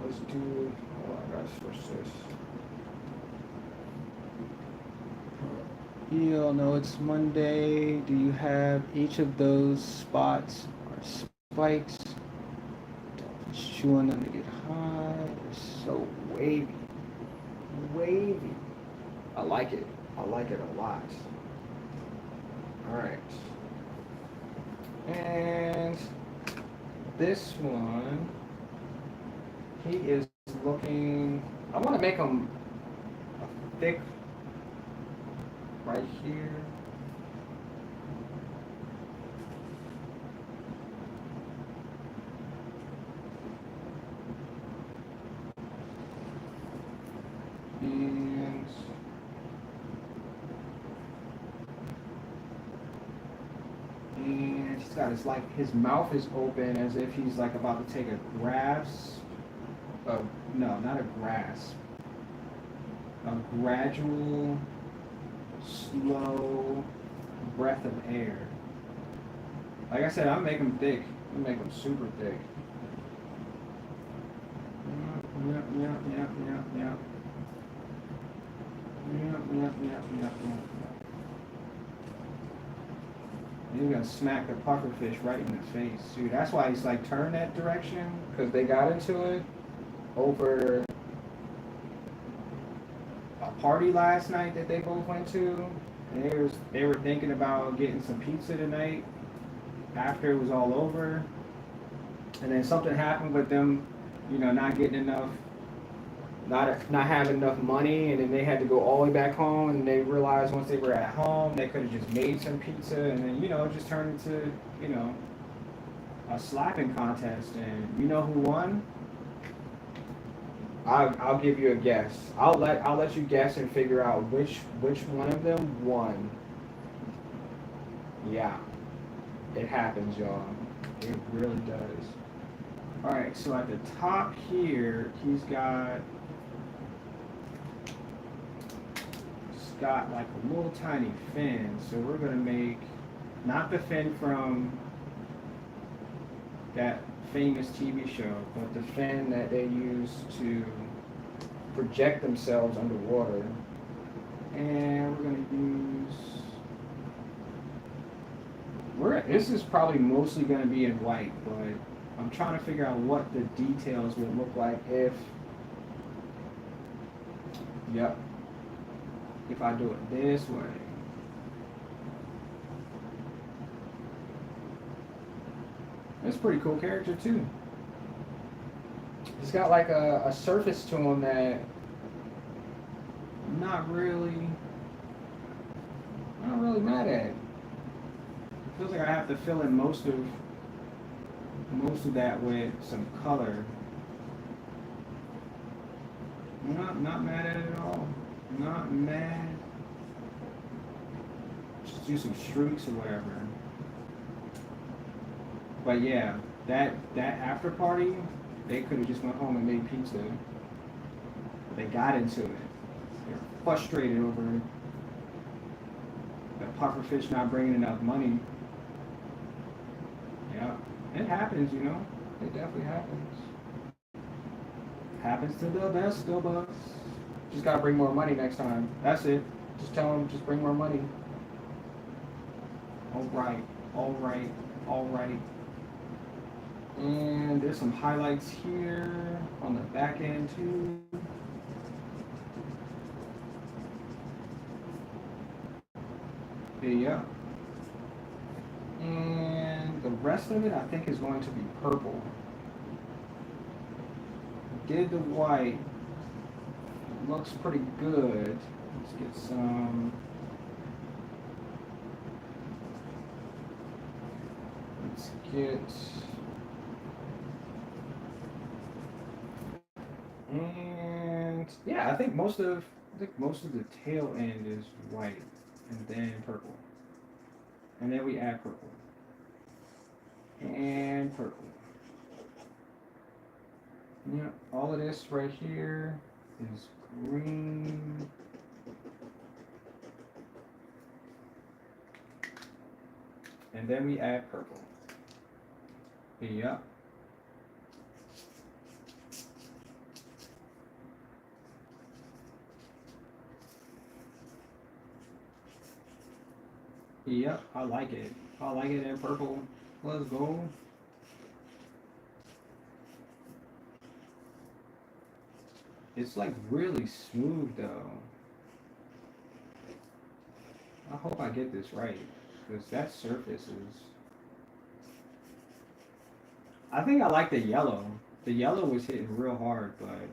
oh I gotta switch this. You all know it's Monday. Do you have each of those spots or spikes? Chewing them to get high. They're so wavy. Wavy. I like it. I like it a lot. Alright. And this one, he is looking, I want to make him a thick right here. And he's got his mouth is open as if he's like about to take a grasp. Oh, no, not a grasp. A gradual, slow breath of air. Like I said, I'll make them thick. I'll make them super thick. Yep. He's gonna smack the pufferfish right in the face, too. That's why he's like turned that direction, because they got into it over a party last night that they both went to, and they were thinking about getting some pizza tonight after it was all over, and then something happened with them, not getting enough, not having enough money, and then they had to go all the way back home, and they realized once they were at home they could have just made some pizza, and then it just turned into a slapping contest, and you know who won? I'll give you a guess. I'll let you guess and figure out which one of them won. Yeah, it happens, y'all. It really does. All right, so at the top here, he's got like a little tiny fin. So we're gonna make not the fin from that famous TV show, but the fin that they use to project themselves underwater. And we're gonna use, this is probably mostly gonna be in white, but I'm trying to figure out what the details would look like if I do it this way. That's a pretty cool character too. He's got like a surface to him that I'm not really mad at. It feels like I have to fill in most of that with some color. I'm not mad at it at all. Not mad. Just do some streaks or whatever. But yeah, that after party, they could have just went home and made pizza. But they got into it. They're frustrated over the pufferfish not bringing enough money. It happens, you know. It definitely happens. Happens to the best of us. Just gotta bring more money next time. That's it. Just tell them, just bring more money. All right, all right, all right. And there's some highlights here on the back end too. Yeah. And the rest of it I think is going to be purple. Did the white. Looks pretty good. Let's get some. Let's get. And yeah, I think most of the tail end is white, and then purple, and then we add purple and purple. Yeah, all of this right here is green. And then we add purple. Yep. Yep, I like it. I like it in purple. Let's go. It's like really smooth though. I hope I get this right. Because that surface is. I think I like the yellow. The yellow was hitting real hard, but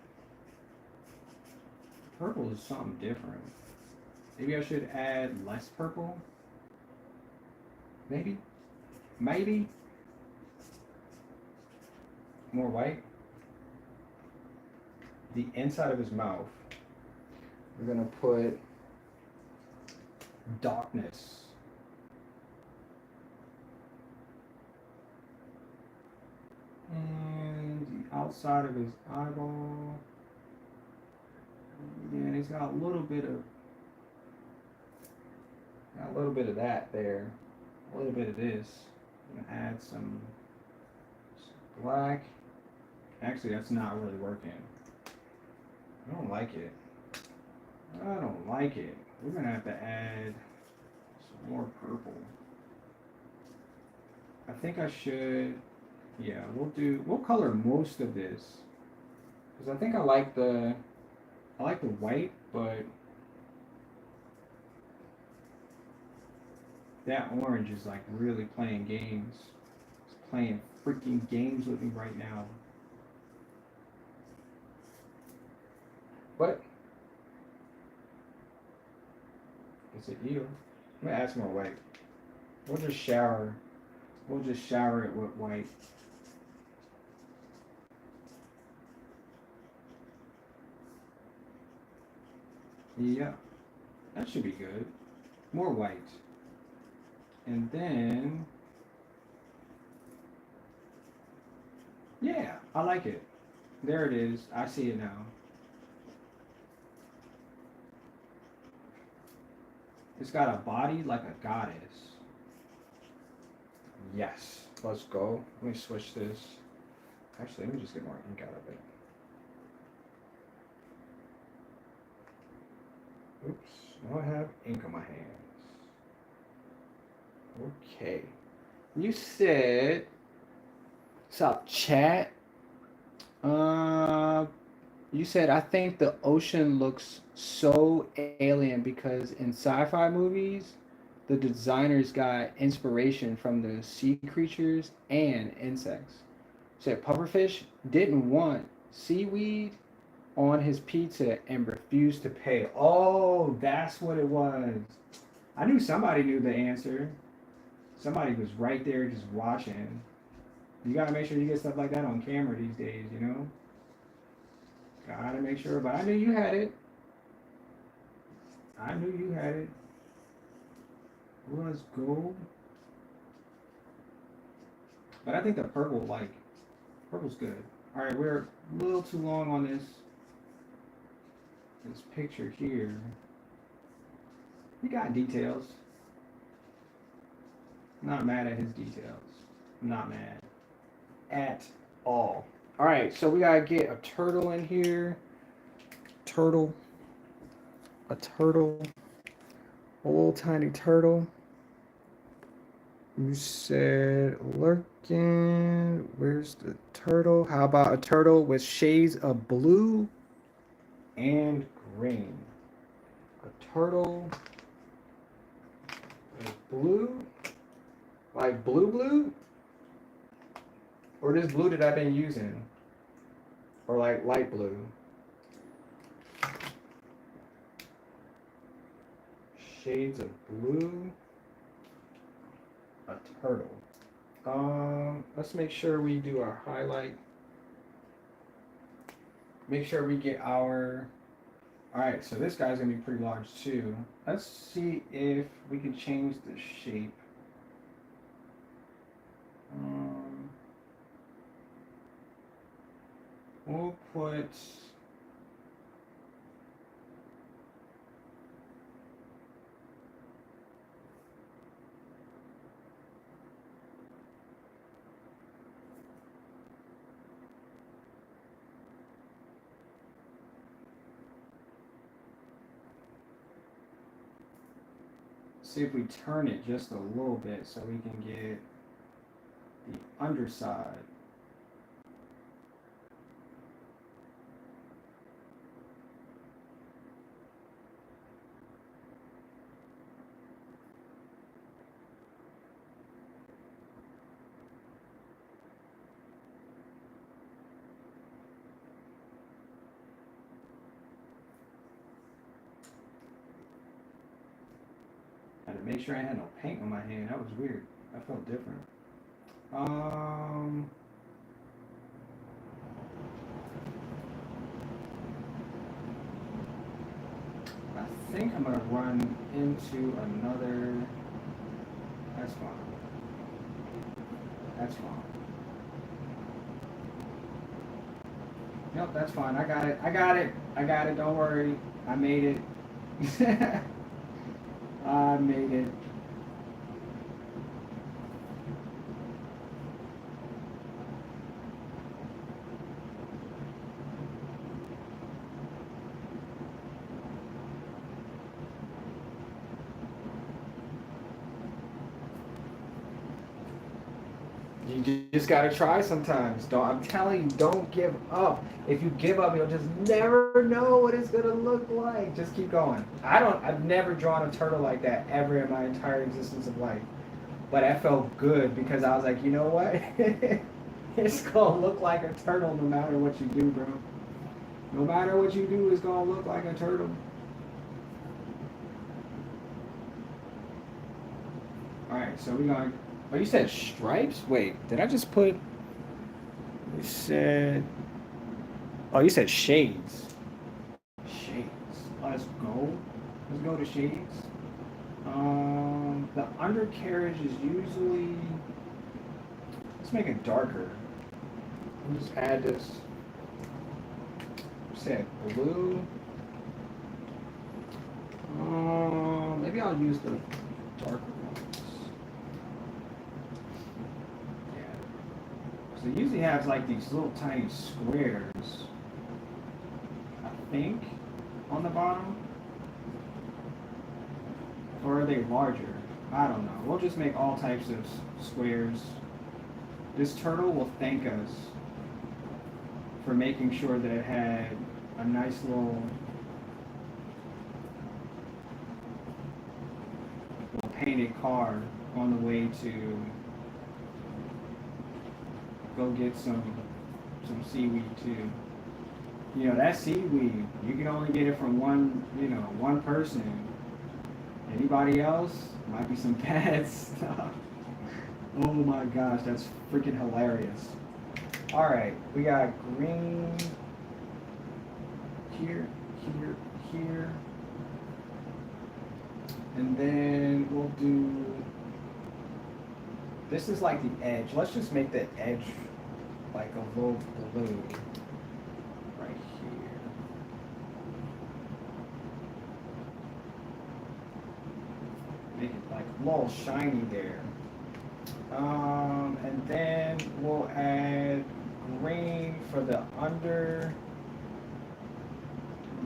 purple is something different. Maybe I should add less purple. Maybe. Maybe. More white. The inside of his mouth. We're gonna put darkness. And the outside of his eyeball. Yeah, and he's got a little bit of that there. A little bit of this. I'm gonna add some black. Actually, that's not really working. I don't like it. I don't like it. We're gonna have to add some more purple. I think I should. Yeah, we'll color most of this because I think I like the white, but that orange is like really playing games. It's playing freaking games with me right now. But it's a you. I'm gonna add some more white. We'll just shower. We'll just shower it with white. Yeah, that should be good. More white. And then, yeah, I like it. There it is. I see it now. It's got a body like a goddess. Yes. Let's go. Let me switch this. Actually, let me just get more ink out of it. Oops. Now I have ink on my hands. Okay. You said, what's up, chat? Uh, you said, I think the ocean looks so alien because in sci-fi movies, the designers got inspiration from the sea creatures and insects. Said pufferfish didn't want seaweed on his pizza and refused to pay. Oh, that's what it was. I knew somebody knew the answer. Somebody was right there just watching. You gotta make sure you get stuff like that on camera these days, you know? Gotta make sure, but I knew you had it. I knew you had it. Let's go. But I think the purple, like, purple's good. All right, we're a little too long on this picture here. We got details. I'm not mad at his details. I'm not mad. at all. All right, so we gotta get a turtle in here. Turtle. A turtle. A little tiny turtle. You said lurking. Where's the turtle? How about a turtle with shades of blue and green? A turtle with blue? Like blue? Or this blue that I've been using? Or like light blue? Shades of blue. A turtle. Let's make sure we do our highlight. Make sure we get our. Alright, so this guy's gonna be pretty large too. Let's see if we can change the shape. We'll put. See if we turn it just a little bit so we can get the underside. Had to make sure I had no paint on my hand. That was weird. That felt different. I think I'm gonna run into another. That's fine. That's fine. Nope, that's fine. I got it. I got it. I got it. Don't worry. I made it. I made it. You just gotta try sometimes. I'm telling you, don't give up. If you give up, you'll just never know what it's gonna look like. Just keep going. I've never drawn a turtle like that ever in my entire existence of life. But that felt good because I was like, you know what? It's gonna look like a turtle no matter what you do, bro. No matter what you do, it's gonna look like a turtle. Alright, so we're going. Oh, you said stripes? Wait, did I just put. You said. Oh, you said shades. Shades. Let's go. Let's go to shades. The undercarriage is usually. Let's make it darker. Let me just add this. You said blue. Maybe I'll use the darker ones. Yeah. So it usually has like these little tiny squares, I think, on the bottom. Or are they larger? I don't know. We'll just make all types of squares. This turtle will thank us for making sure that it had a nice little painted car on the way to go get some seaweed too. You know, that seaweed, you can only get it from one person. Anybody else? Might be some bad stuff. Oh my gosh, that's freaking hilarious. Alright, we got green here, here, here. And then we'll do, this is like the edge. Let's just make the edge like a little blue right here. Make it like a little shiny there. And And then we'll add green for the under.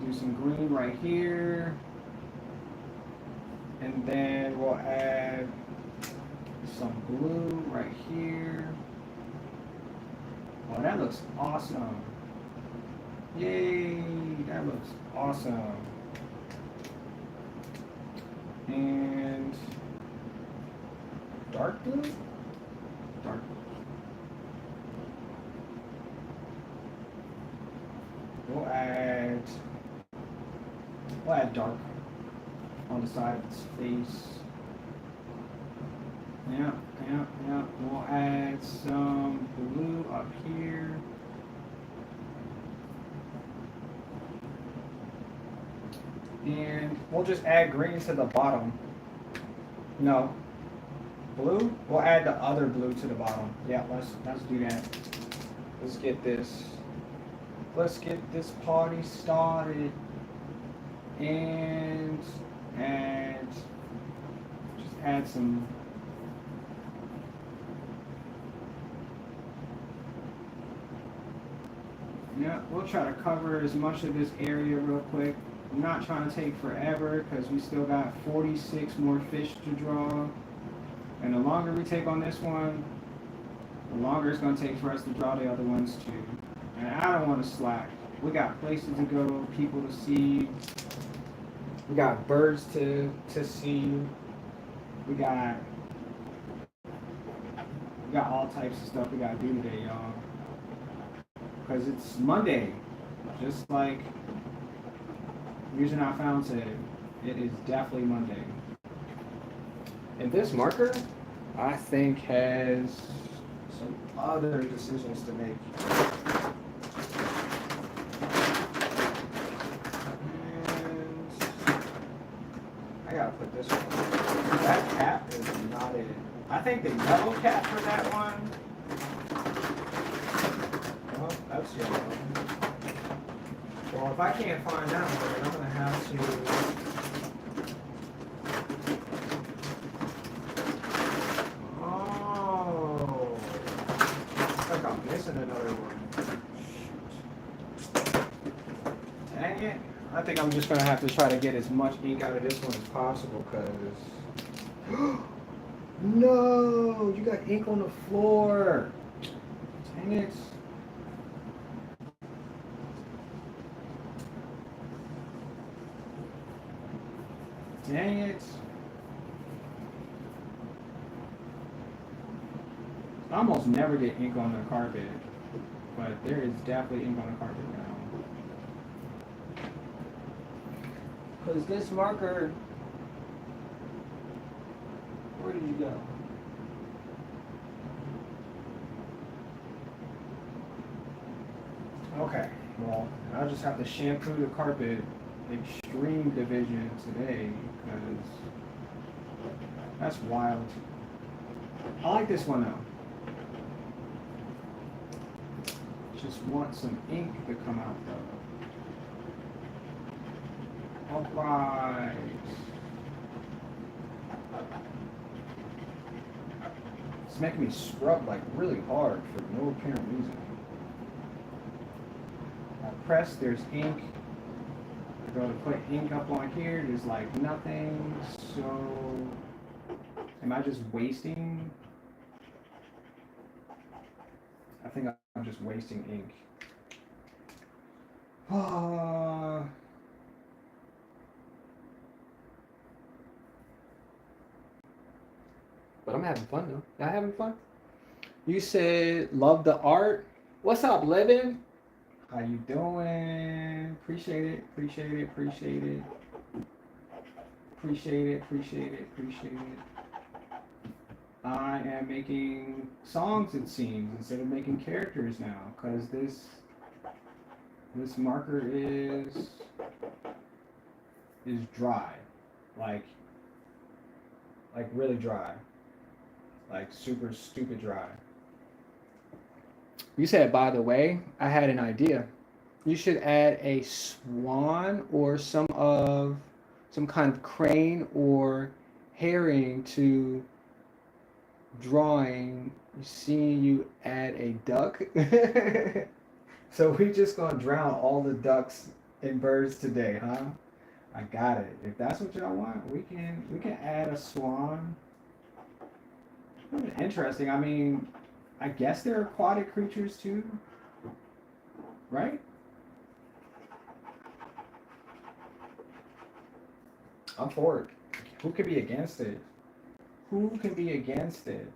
Do some green right here. And then we'll add some blue right here. Oh, that looks awesome. Yay, that looks awesome. And dark blue? Dark blue. We'll add dark on the side of its face. Yeah. We'll add some blue up here. And we'll just add green to the bottom. No. Blue? We'll add the other blue to the bottom. Yeah, let's do that. Let's get this party started. And add some yeah, we'll try to cover as much of this area real quick. I'm not trying to take forever because we still got 46 more fish to draw. And the longer we take on this one, the longer it's going to take for us to draw the other ones too. And I don't want to slack. We got places to go, people to see. We got birds to see. We got all types of stuff we got to do today, y'all. Because it's Monday. Just like Using Our Found said, it is definitely Monday. And this marker, I think, has some other decisions to make. And I gotta put this one. That cap is not it. I think the yellow cap for that one. Oh, that's yellow. Well, if I can't find that one, then I'm gonna have to. Another one. Dang it. I think I'm just going to have to try to get as much ink out of this one as possible because... No! You got ink on the floor! Dang it. Dang it. I almost never get ink on the carpet, but there is definitely ink on the carpet now. Because this marker, where did you go? Okay, well, I'll just have to shampoo the carpet extreme division today, because that's wild. I like this one though. Just want some ink to come out though. Alright. It's making me scrub like really hard for no apparent reason. I press, there's ink. I go to put ink up on here, there's like nothing. So, am I just wasting? I think I'm just wasting ink. But I'm having fun though. Y'all having fun? You said love the art. What's up, Levin? How you doing? Appreciate it. Appreciate it. Appreciate it. Appreciate it. Appreciate it. Appreciate it. I am making songs, it seems, instead of making characters now, because this marker is dry, like really dry, like super stupid dry. You said, by the way, I had an idea. You should add a swan or some kind of crane or herring to drawing, seeing you add a duck. So we just gonna drown all the ducks and birds today, huh? I got it. If that's what y'all want, we can add a swan. Interesting. I mean, I guess they're aquatic creatures too, right? I'm for it. Who can be against it? Who can be against it?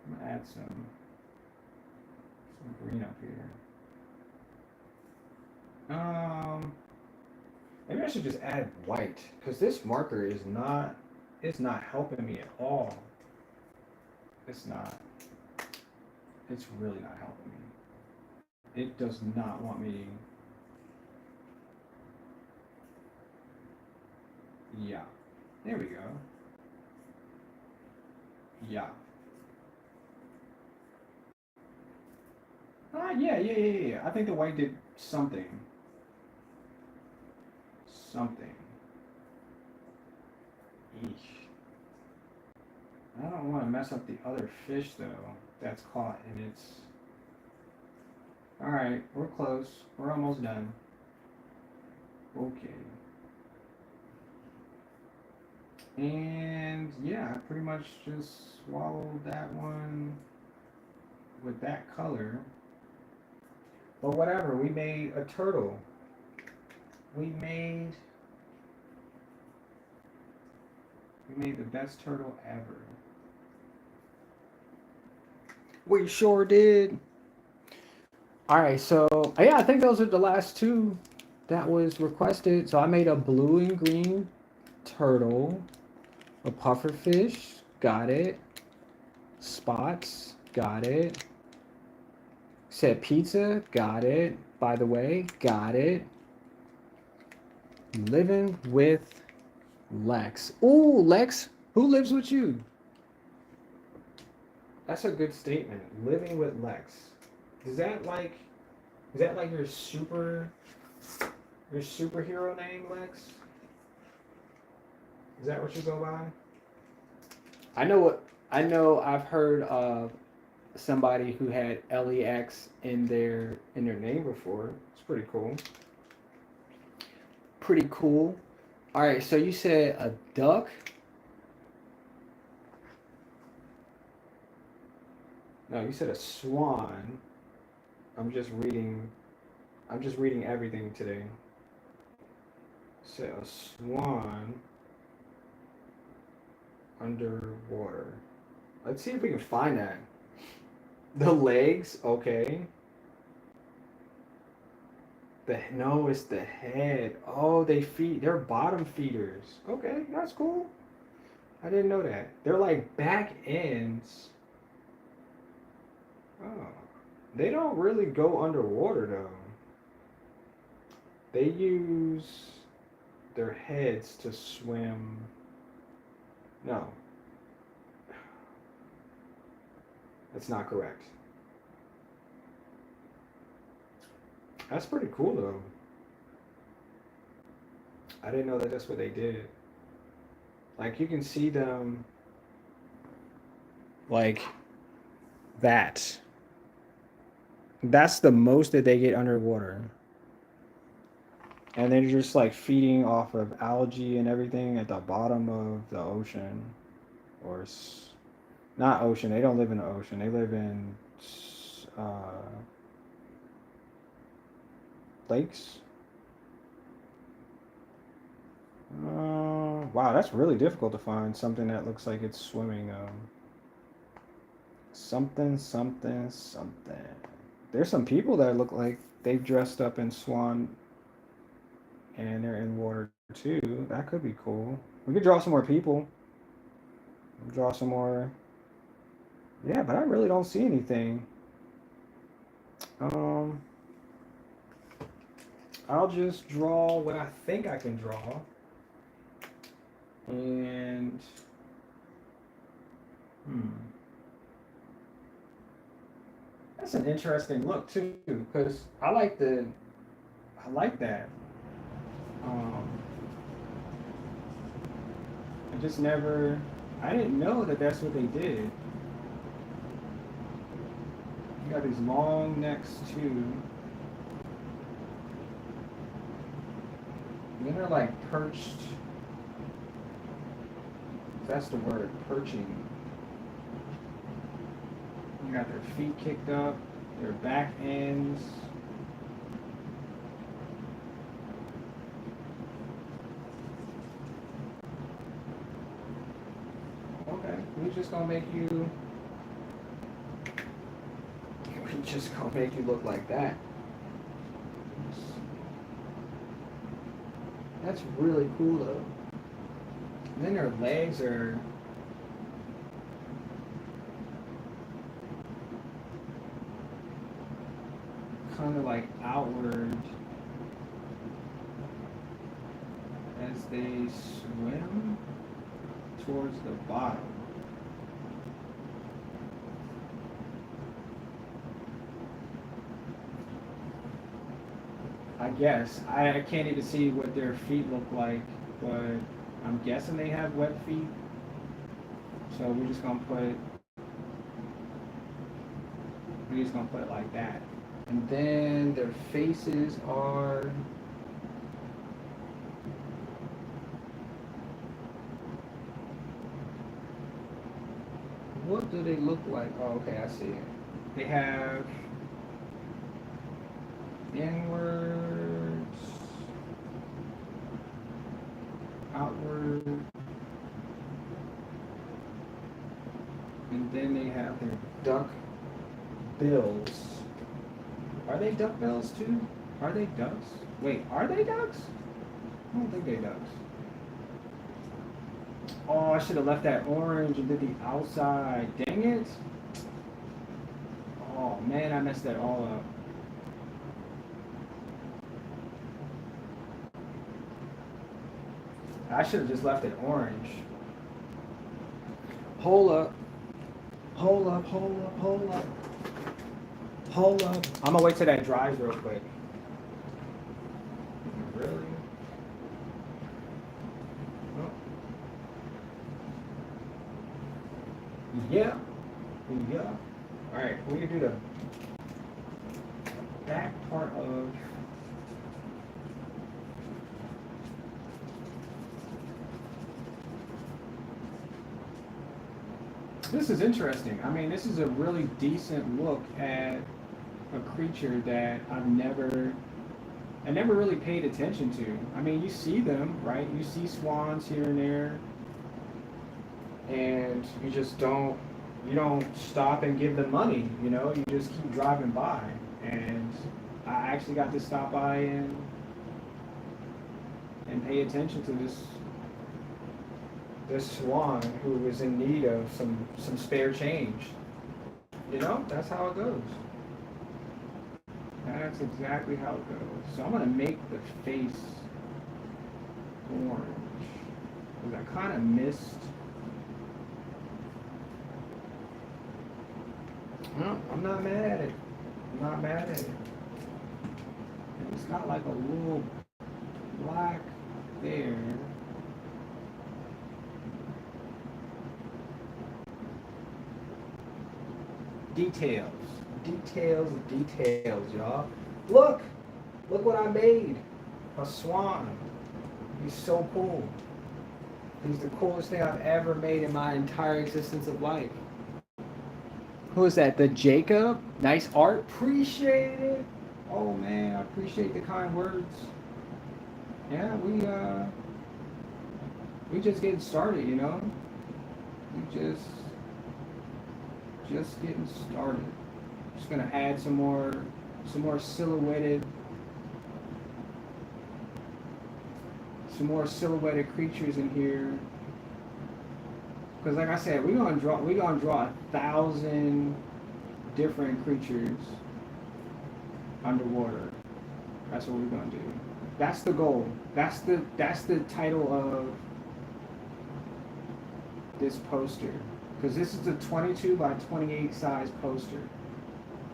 I'm gonna add some green up here. Maybe I should just add white because this marker is not. It's not helping me at all. It's not. It's really not helping me. It does not want me. Yeah. There we go. Yeah. Yeah. I think the white did something. Something. Eesh. I don't want to mess up the other fish though. That's caught and it's. Alright, we're close. We're almost done. Okay. And yeah, I pretty much just swallowed that one with that color. But whatever, we made a turtle. We made the best turtle ever. We sure did. Alright, so yeah, I think those are the last two that was requested. So I made a blue and green turtle, a pufferfish, got it. Spots, got it. Said pizza, got it. By the way, got it. Living with Lex. Ooh, Lex, who lives with you? That's a good statement. Living with Lex. Is that like your superhero name, Lex? Is that what you go by? I know I've heard of somebody who had LEX in their name before. It's pretty cool. Pretty cool. All right, so you said a duck. No, you said a swan. I'm just reading everything today. Said a swan underwater. Let's see if we can find that. The legs, okay. No, it's the head. Oh, they're bottom feeders. Okay, that's cool. I didn't know that. They're like back ends. Oh. They don't really go underwater though. They use their heads to swim. No. That's not correct. That's pretty cool though. I didn't know that that's what they did. Like you can see them like that. That's the most that they get underwater. And they're just like feeding off of algae and everything at the bottom of the ocean. Or not ocean, they don't live in the ocean. They live in lakes. Wow, that's really difficult to find something that looks like it's swimming. Something. There's some people that look like they've dressed up in swan and they're in water too. That could be cool. We could draw some more people. Draw some more. Yeah, but I really don't see anything. I'll just draw what I think I can draw. And that's an interesting look too, because I like that. I just never I didn't know that that's what they did. You got these long necks too. And then they're like perched. That's the word, perching. You got their feet kicked up, their back ends. Okay, we're just gonna make you. We're just gonna make you look like that. That's really cool though. And then their legs are kind of like outward as they swim towards the bottom. I guess. I can't even see what their feet look like, but I'm guessing they have web feet. So we're just gonna put it like that. And then their faces are what do they look like? Oh, okay, I see it. They have inwards, outward, and then they have their duck bills. Are they duck bills too? Are they ducks? Wait, are they ducks? I don't think they're ducks. Oh, I should have left that orange and did the outside. Dang it. Oh man, I messed that all up. I should have just left it orange. Hold up. Hold up, hold up, hold up. Hold up. I'm gonna wait till that dries real quick. Really? Oh. Yeah. Yeah. Alright, we're gonna do the back part of this is interesting. I mean, this is a really decent look at a creature that I never really paid attention to. I mean, you see them, right? You see swans here and there, and you just don't stop and give them money, you know? You just keep driving by. And I actually got to stop by and pay attention to this swan who was in need of some spare change. You know, that's how it goes. That's exactly how it goes. So I'm gonna make the face orange because I kind of missed. No, I'm not mad at it. I'm not mad at it. And it's got like a little black there. Details, y'all. Look what I made. A swan. He's so cool. He's the coolest thing I've ever made in my entire existence of life. Who is that? The Jacob? Nice art. Appreciate it. Oh man, I appreciate the kind words. Yeah, we just getting started, you know. We just getting started. Just gonna add some more silhouetted creatures in here. Because like I said, we're gonna draw 1,000 different creatures underwater. That's what we're gonna do. That's the goal. That's the title of this poster. Because this is a 22 by 28 size poster.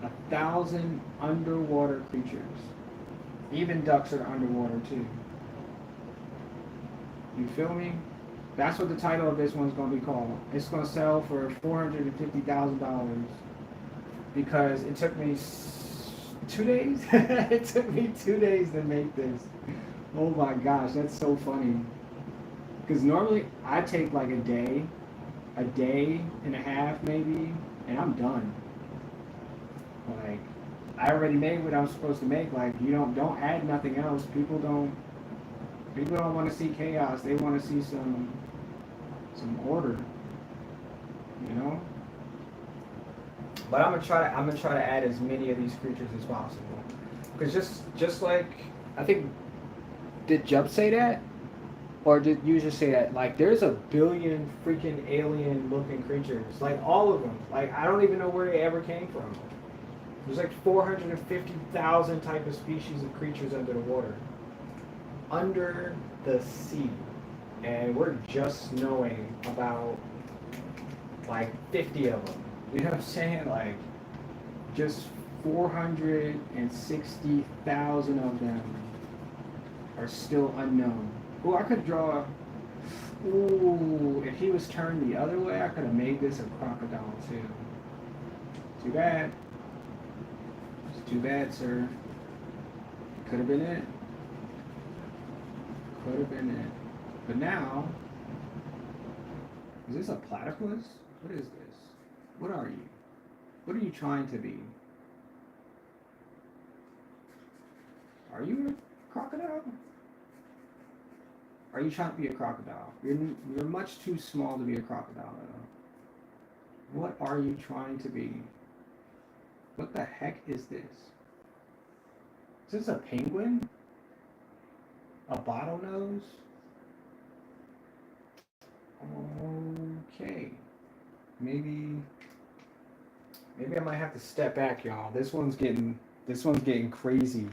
1,000 underwater creatures. Even ducks are underwater too. You feel me? That's what the title of this one's gonna be called. It's gonna sell for $450,000 because it took me 2 days. It took me 2 days to make this. Oh my gosh, that's so funny. Because normally I take like a day and a half maybe, and I'm done. Like I already made what I was supposed to make. Like you don't add nothing else. People don't want to see chaos. They want to see some order. You know. But I'm gonna try to add as many of these creatures as possible. Because just like I think, did Jup say that? Or did you just say that? Like, there's a billion freaking alien-looking creatures. Like, all of them. Like, I don't even know where they ever came from. There's like 450,000 type of species of creatures under the water. Under the sea. And we're just knowing about, like, 50 of them. You know what I'm saying? Like, just 460,000 of them are still unknown. Oh, I could draw. Ooh, if he was turned the other way, I could have made this a crocodile too. Too bad. It's too bad, sir. Could have been it. Could have been it. But now, is this a platypus? What is this? What are you? What are you trying to be? Are you a crocodile? Are you trying to be a crocodile? You're much too small to be a crocodile. What are you trying to be? What the heck is this? Is this a penguin? A bottlenose? Okay. Maybe I might have to step back, y'all. This one's getting crazy.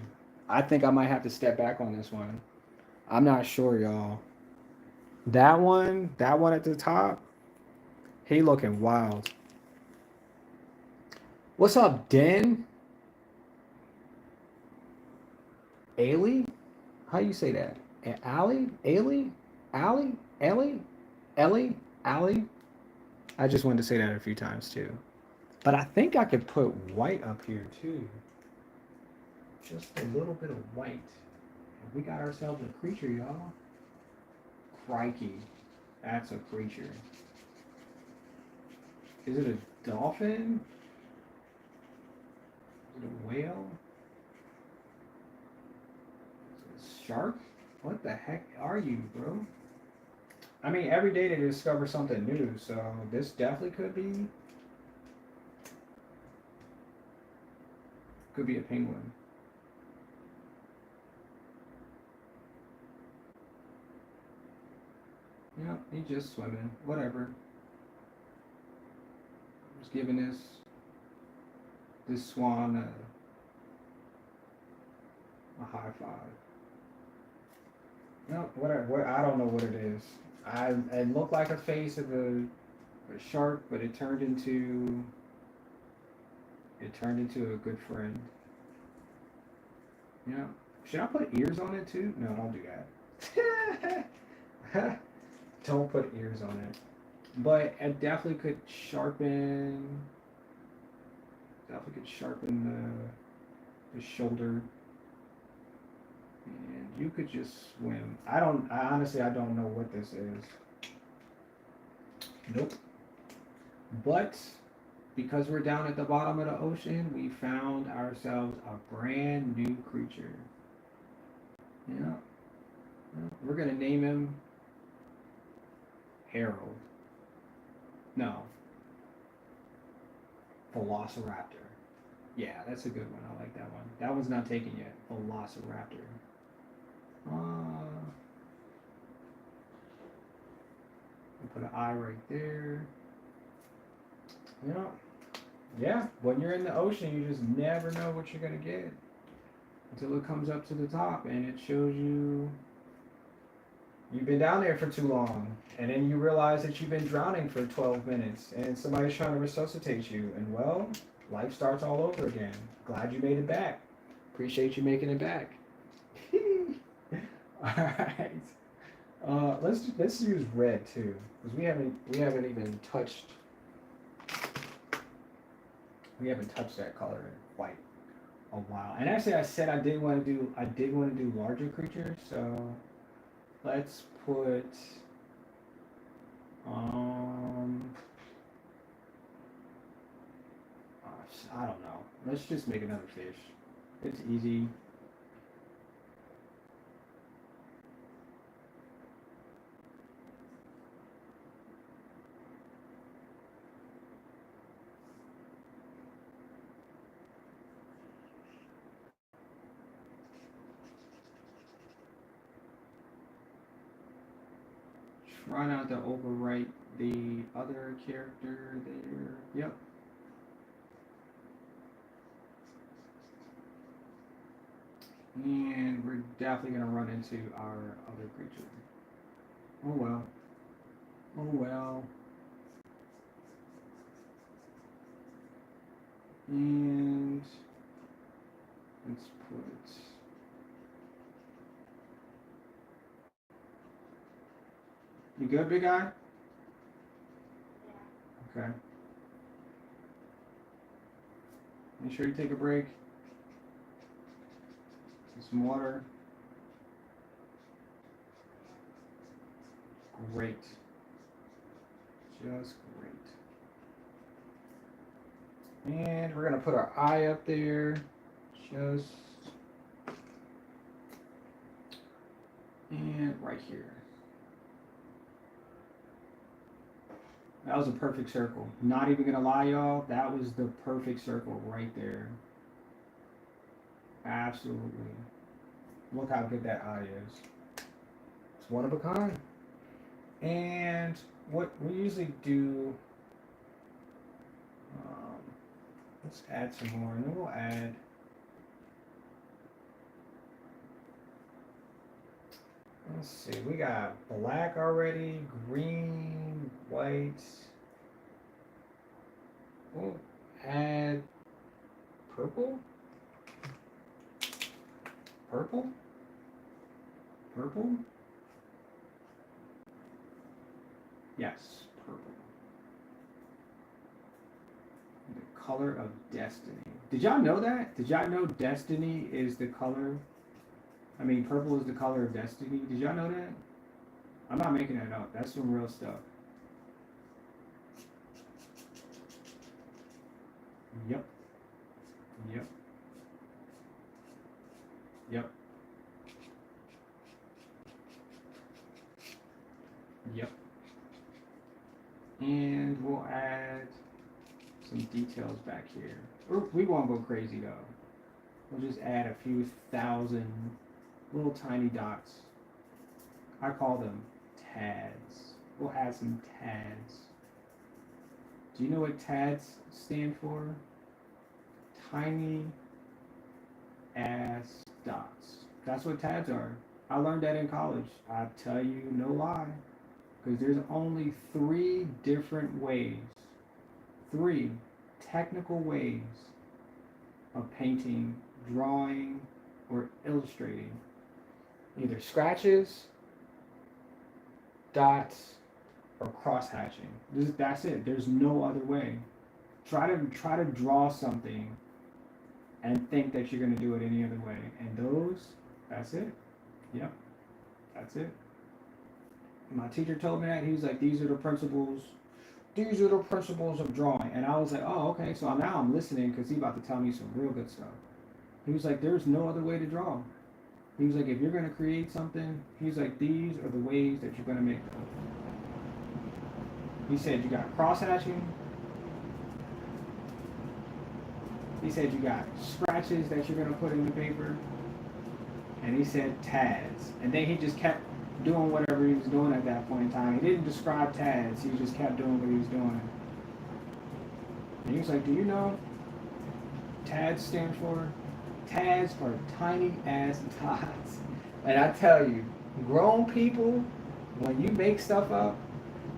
I think I might have to step back on this one. I'm not sure, y'all. That one at the top, he looking wild. What's up, Den? Ailey? How you say that? Allie? Ailey? Allie? Ellie? Ellie? Allie? I just wanted to say that a few times too. But I think I could put white up here too. Just a little bit of white. We got ourselves a creature, y'all. Crikey. That's a creature. Is it a dolphin? Is it a whale? Is it a shark? What the heck are you, bro? I mean, every day they discover something new, so this definitely could be a penguin. Yeah, he's just swimming. Whatever. Just giving this swan a high five. No, whatever. I don't know what it is. It looked like a face of a shark, but it turned into a good friend. Yeah. Should I put ears on it too? No, don't do that. Don't put ears on it. But it definitely could sharpen. The shoulder. And you could just swim. I honestly don't know what this is. Nope. But because we're down at the bottom of the ocean, we found ourselves a brand new creature. Yeah. We're gonna name him Harold. No. Velociraptor. Yeah, that's a good one. I like that one. That one's not taken yet. Velociraptor. Put an eye right there. Yeah. When you're in the ocean, you just never know what you're gonna get until it comes up to the top and it shows you you've been down there for too long, and then you realize that you've been drowning for 12 minutes, and somebody's trying to resuscitate you, and well, life starts all over again. Glad you made it back. Appreciate you making it back. All right. Let's use red too, because we haven't even touched that color in quite a while. And actually, I said I did want to do larger creatures. So let's put um I don't know. Let's just make another fish. It's easy. Try not to overwrite the other character there. Yep. And we're definitely gonna run into our other creature. Oh well. Oh well. And let's put. You good, big guy? Okay. Make sure you take a break. Get some water. Great. Just great. And we're gonna put our eye up there. Just and right here. That was a perfect circle. Not even gonna lie, y'all. That was the perfect circle right there. Absolutely. Look how good that eye is. It's one of a kind. And what we usually do, let's add some more, and then we'll add. Let's see, we got black already, green, white. We'll add purple. Purple? Purple? Yes, purple. The color of destiny. Did y'all know that? Did y'all know destiny is the color? I mean, purple is the color of destiny. Did y'all know that? I'm not making that up. That's some real stuff. Yep. Yep. Yep. Yep. And we'll add some details back here. We won't go crazy though. We'll just add a few thousand little tiny dots. I call them tads. We'll add some tads. Do you know what tads stand for? Tiny ass dots. That's what tads are. I learned that in college. I tell you no lie. Because there's only 3 different ways, 3 technical ways of painting, drawing, or illustrating. Either scratches, dots, or cross hatching. That's it. There's no other way. Try to draw something and think that you're gonna do it any other way. And that's it. Yep. That's it. My teacher told me that. He was like, these are the principles of drawing. And I was like, oh, okay. So now I'm listening because he's about to tell me some real good stuff. He was like, there's no other way to draw. He was like, if you're going to create something, he's like, these are the ways that you're going to make them. He said you got cross hatching. He said you got scratches that you're going to put in the paper. And he said tads. And then he just kept doing whatever he was doing at that point in time. He didn't describe tads. He just kept doing what he was doing. And he was like, do you know tads stand for? Tads are tiny ass dots. And I tell you, grown people, when you make stuff up,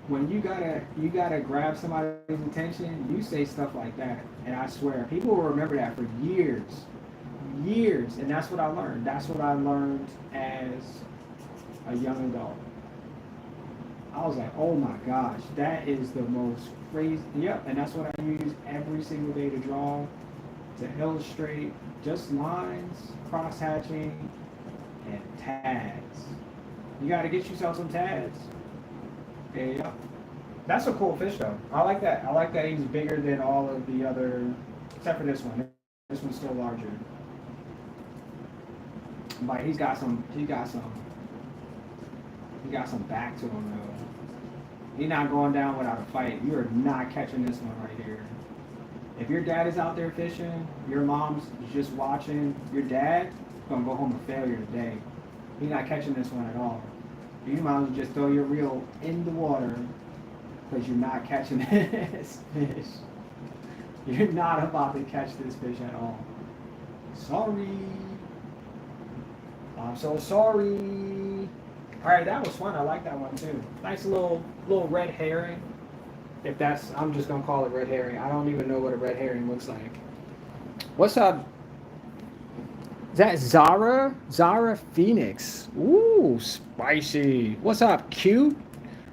when you gotta grab somebody's attention, you say stuff like that. And I swear, people will remember that for years. And that's what I learned. That's what I learned as a young adult. I was like, oh my gosh, that is the most crazy. Yep, and that's what I use every single day to draw, to illustrate just lines, cross hatching, and tags. You got to get yourself some tags. Okay, yeah. That's a cool fish though. I like that. I like that he's bigger than all of the other, except for this one. This one's still larger. But he got some back to him though. He's not going down without a fight. You are not catching this one right here. If your dad is out there fishing, your mom's just watching, your dad's gonna go home a failure today. He's not catching this one at all. You might as well just throw your reel in the water because you're not catching this fish. You're not about to catch this fish at all. Sorry. I'm so sorry. All right, that was fun. I like that one too. Nice little red herring. If that's, I'm just gonna call it red herring. I don't even know what a red herring looks like. What's up? Is that Zara? Zara Phoenix. Ooh, spicy. What's up, cute?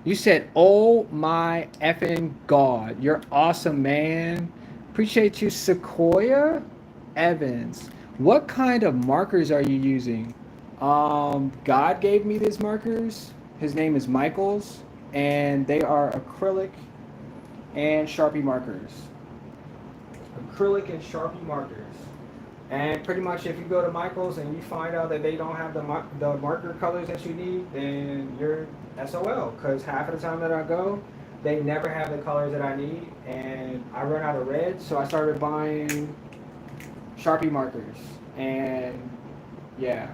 You said, oh my effing God. You're awesome, man. Appreciate you, Sequoia Evans. What kind of markers are you using? God gave me these markers. His name is Michaels, and they are acrylic and Sharpie markers. Acrylic and Sharpie markers. And pretty much if you go to Michaels and you find out that they don't have the marker colors that you need, then you're SOL. Because half of the time that I go, they never have the colors that I need. And I run out of red, so I started buying Sharpie markers. And yeah,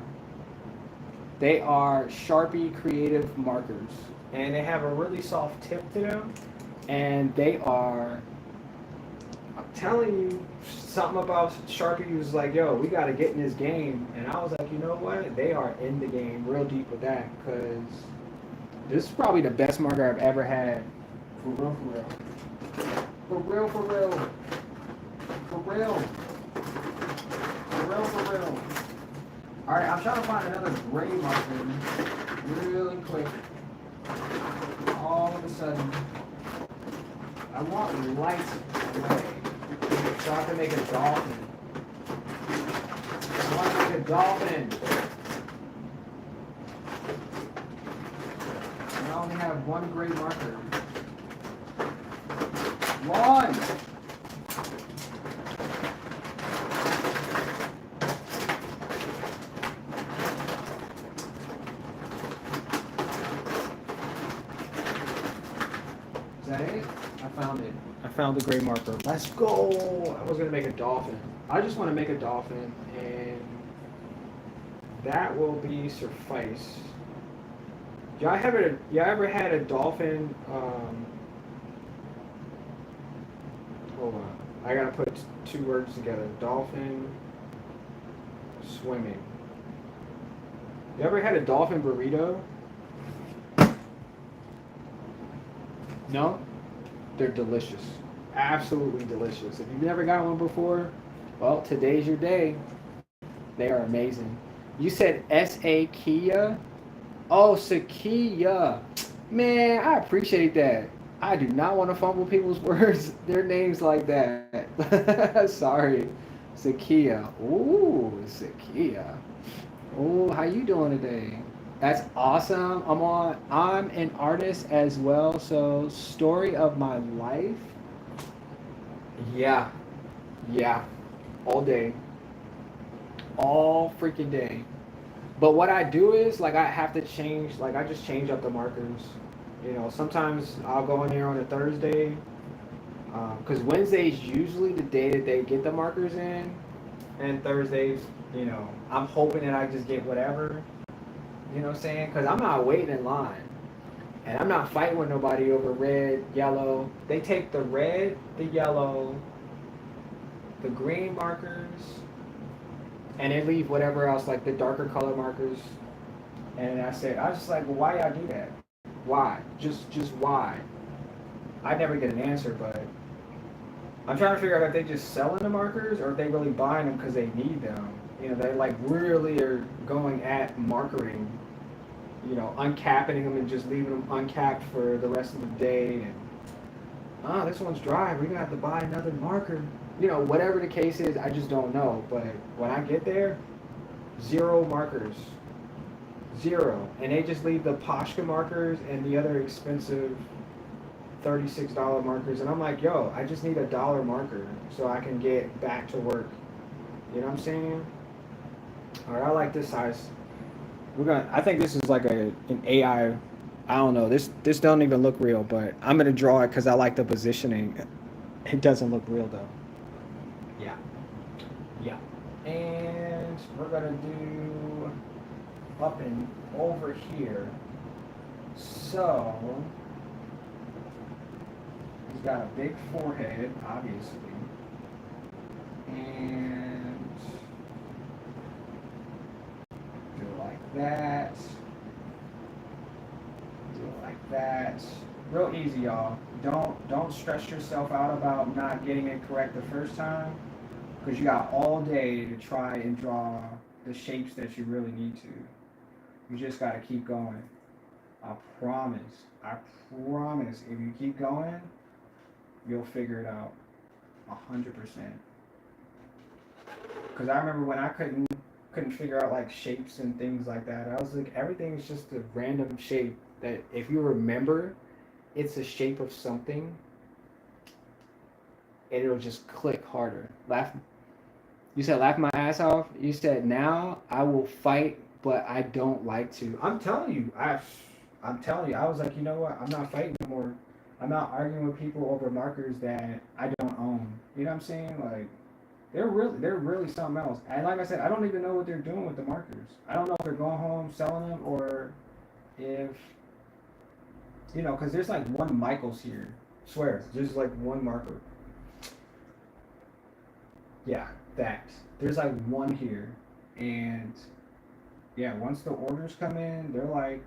they are Sharpie Creative markers. And they have a really soft tip to them. And they are, I'm telling you, something about Sharpie was like, yo, we got to get in this game. And I was like, you know what? They are in the game real deep with that, because this is probably the best marker I've ever had. For real, for real. For real, for real. For real. For real, for real. All right, I'm trying to find another gray marker really quick. All of a sudden, I want light gray. So I can make a dolphin. I want to make a dolphin. And I only have one gray marker. One! Is that it? I found it. I found the gray marker. Let's go! I was gonna make a dolphin. I just want to make a dolphin, and that will be suffice. Y'all ever had a dolphin? Hold on. I gotta put two words together. Dolphin swimming. You ever had a dolphin burrito? No? They're delicious. Absolutely delicious. If you've never got one before, well, today's your day. They are amazing. You said S-A-Kia? Oh, Sakia. Man, I appreciate that. I do not want to fumble people's words, their names like that. Sorry. Sakia. Ooh, Sakia. Ooh, how you doing today? That's awesome. I'm an artist as well, so story of my life. Yeah. Yeah. All day. All freaking day. But what I do is, like, I have to change, like, I just change up the markers. You know, sometimes I'll go in there on a Thursday, because Wednesday's usually the day that they get the markers in, and Thursdays, you know, I'm hoping that I just get whatever, you know what I'm saying? Because I'm not waiting in line, and I'm not fighting with nobody over red, yellow. They take the red, the yellow, the green markers, and they leave whatever else, like the darker color markers. And I was just like, well, why y'all do that? Why? Just why? I never get an answer, but I'm trying to figure out if they just selling the markers or if they really buying them because they need them. You know, they like really are going at markering you know, uncapping them and just leaving them uncapped for the rest of the day. And this one's dry. We're gonna have to buy another marker. You know, whatever the case is, I just don't know. But when I get there, zero markers, zero, and they just leave the Poshka markers and the other expensive $36 markers. And I'm like, yo, I just need a dollar marker so I can get back to work. You know what I'm saying? All right, I like this size. I think this is like an AI. I don't know. This don't even look real, but I'm gonna draw it because I like the positioning. It doesn't look real though. Yeah, yeah. And we're gonna do up and over here. So he's got a big forehead, obviously, and do it like that. Do it like that. Real easy, y'all. Don't stress yourself out about not getting it correct the first time, because you got all day to try and draw the shapes that you really need to. You just got to keep going. I promise. I promise. If you keep going, you'll figure it out 100%. Because I remember when I couldn't figure out like shapes and things like that. I was like, everything's just a random shape that if you remember, it's a shape of something, and it'll just click harder. You said laugh my ass off. You said now I will fight, but I don't like to. I'm telling you, I was like, you know what? I'm not fighting no more. I'm not arguing with people over markers that I don't own. You know what I'm saying? Like, they're really something else. And like I said, I don't even know what they're doing with the markers. I don't know if they're going home selling them or if, you know, because there's like one Michaels here. Swear, there's like one marker. Yeah, facts. There's like one here, and yeah, once the orders come in, they're like,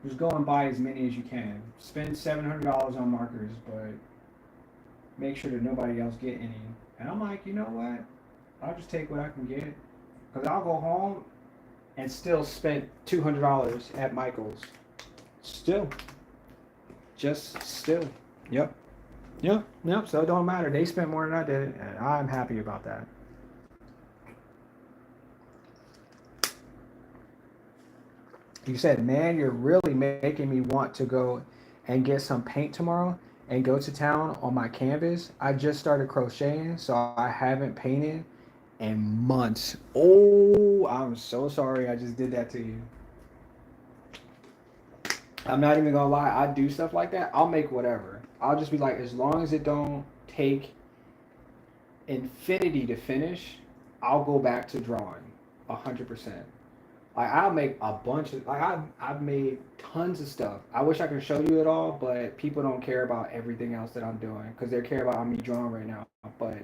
just go and buy as many as you can. Spend $700 on markers, but make sure that nobody else get any. And I'm like, you know what? I'll just take what I can get, cause I'll go home and still spend $200 at Michaels. Still, just still. Yep. Yep. Yep. So it don't matter. They spent more than I did, and I'm happy about that. You said, man, you're really making me want to go and get some paint tomorrow and go to town on my canvas. I just started crocheting, so I haven't painted in months. Oh, I'm so sorry I just did that to you. I'm not even gonna lie, I do stuff like that. I'll make whatever. I'll just be like, as long as it don't take infinity to finish, I'll go back to drawing 100%. Like I'll make a bunch of I've made tons of stuff. I wish I could show you it all, but people don't care about everything else that I'm doing because they care about me drawing right now. But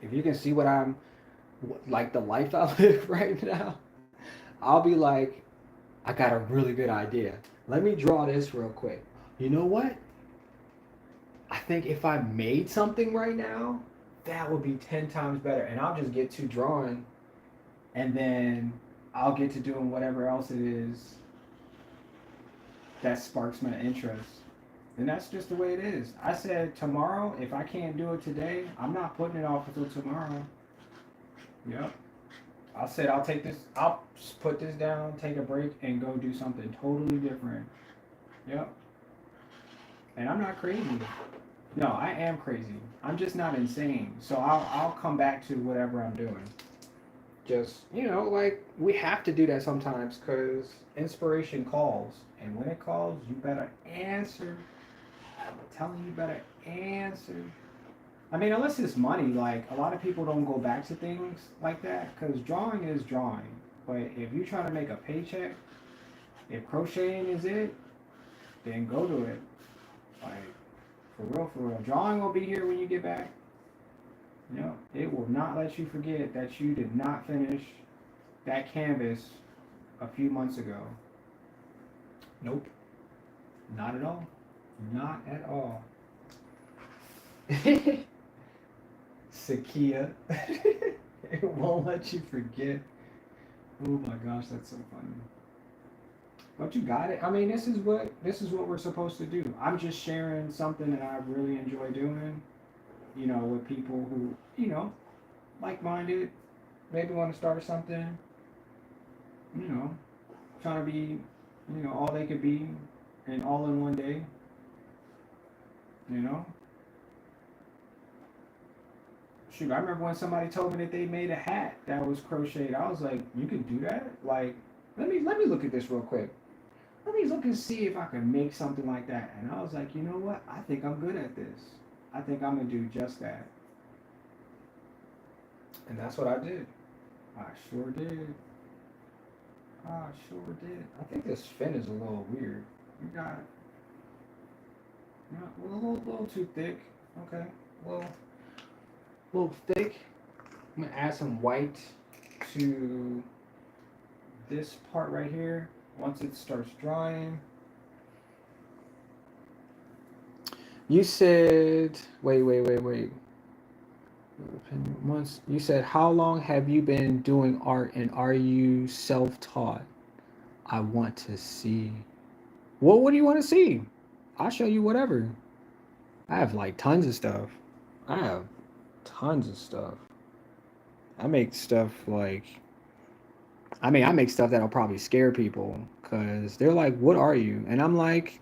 if you can see what I'm like the life I live right now, I'll be like, I got a really good idea. Let me draw this real quick. You know what? I think if I made something right now, that would be 10 times better. And I'll just get to drawing, and then I'll get to doing whatever else it is that sparks my interest. And that's just the way it is. I said tomorrow, if I can't do it today, I'm not putting it off until tomorrow. Yep. I said I'll put this down, take a break, and go do something totally different. Yep. And I'm not crazy. No, I am crazy. I'm just not insane. So I'll come back to whatever I'm doing. Just, you know, like we have to do that sometimes because inspiration calls. And when it calls, you better answer. I'm telling you, you better answer. I mean, unless it's money, like a lot of people don't go back to things like that because drawing is drawing. But if you're trying to make a paycheck, if crocheting is it, then go do it. Like, for real, for real. Drawing will be here when you get back. You know, it will not let you forget that you did not finish that canvas a few months ago. Nope. Not at all. Not at all. Sakia. It won't let you forget. Oh my gosh, that's so funny. But you got it. I mean, this is what we're supposed to do. I'm just sharing something that I really enjoy doing. With people who like-minded, maybe want to start something. You know, trying to be, all they could be, and all in one day. You know. Shoot, I remember when somebody told me that they made a hat that was crocheted. I was like, you can do that? Like, let me look at this real quick. Let me look and see if I can make something like that. And I was like, you know what? I think I'm good at this. I think I'm gonna do just that. And that's what I did. I sure did. I sure did. I think this fin is a little weird. You got a little too thick. Okay, a little thick. I'm gonna add some white to this part right here. Once it starts drying. You said, wait. Once you said, how long have you been doing art, and are you self-taught? I want to see. Well, what do you want to see? I'll show you whatever. I have like tons of stuff. I have tons of stuff. I make stuff like, I make stuff that'll probably scare people because they're like, what are you? And I'm like,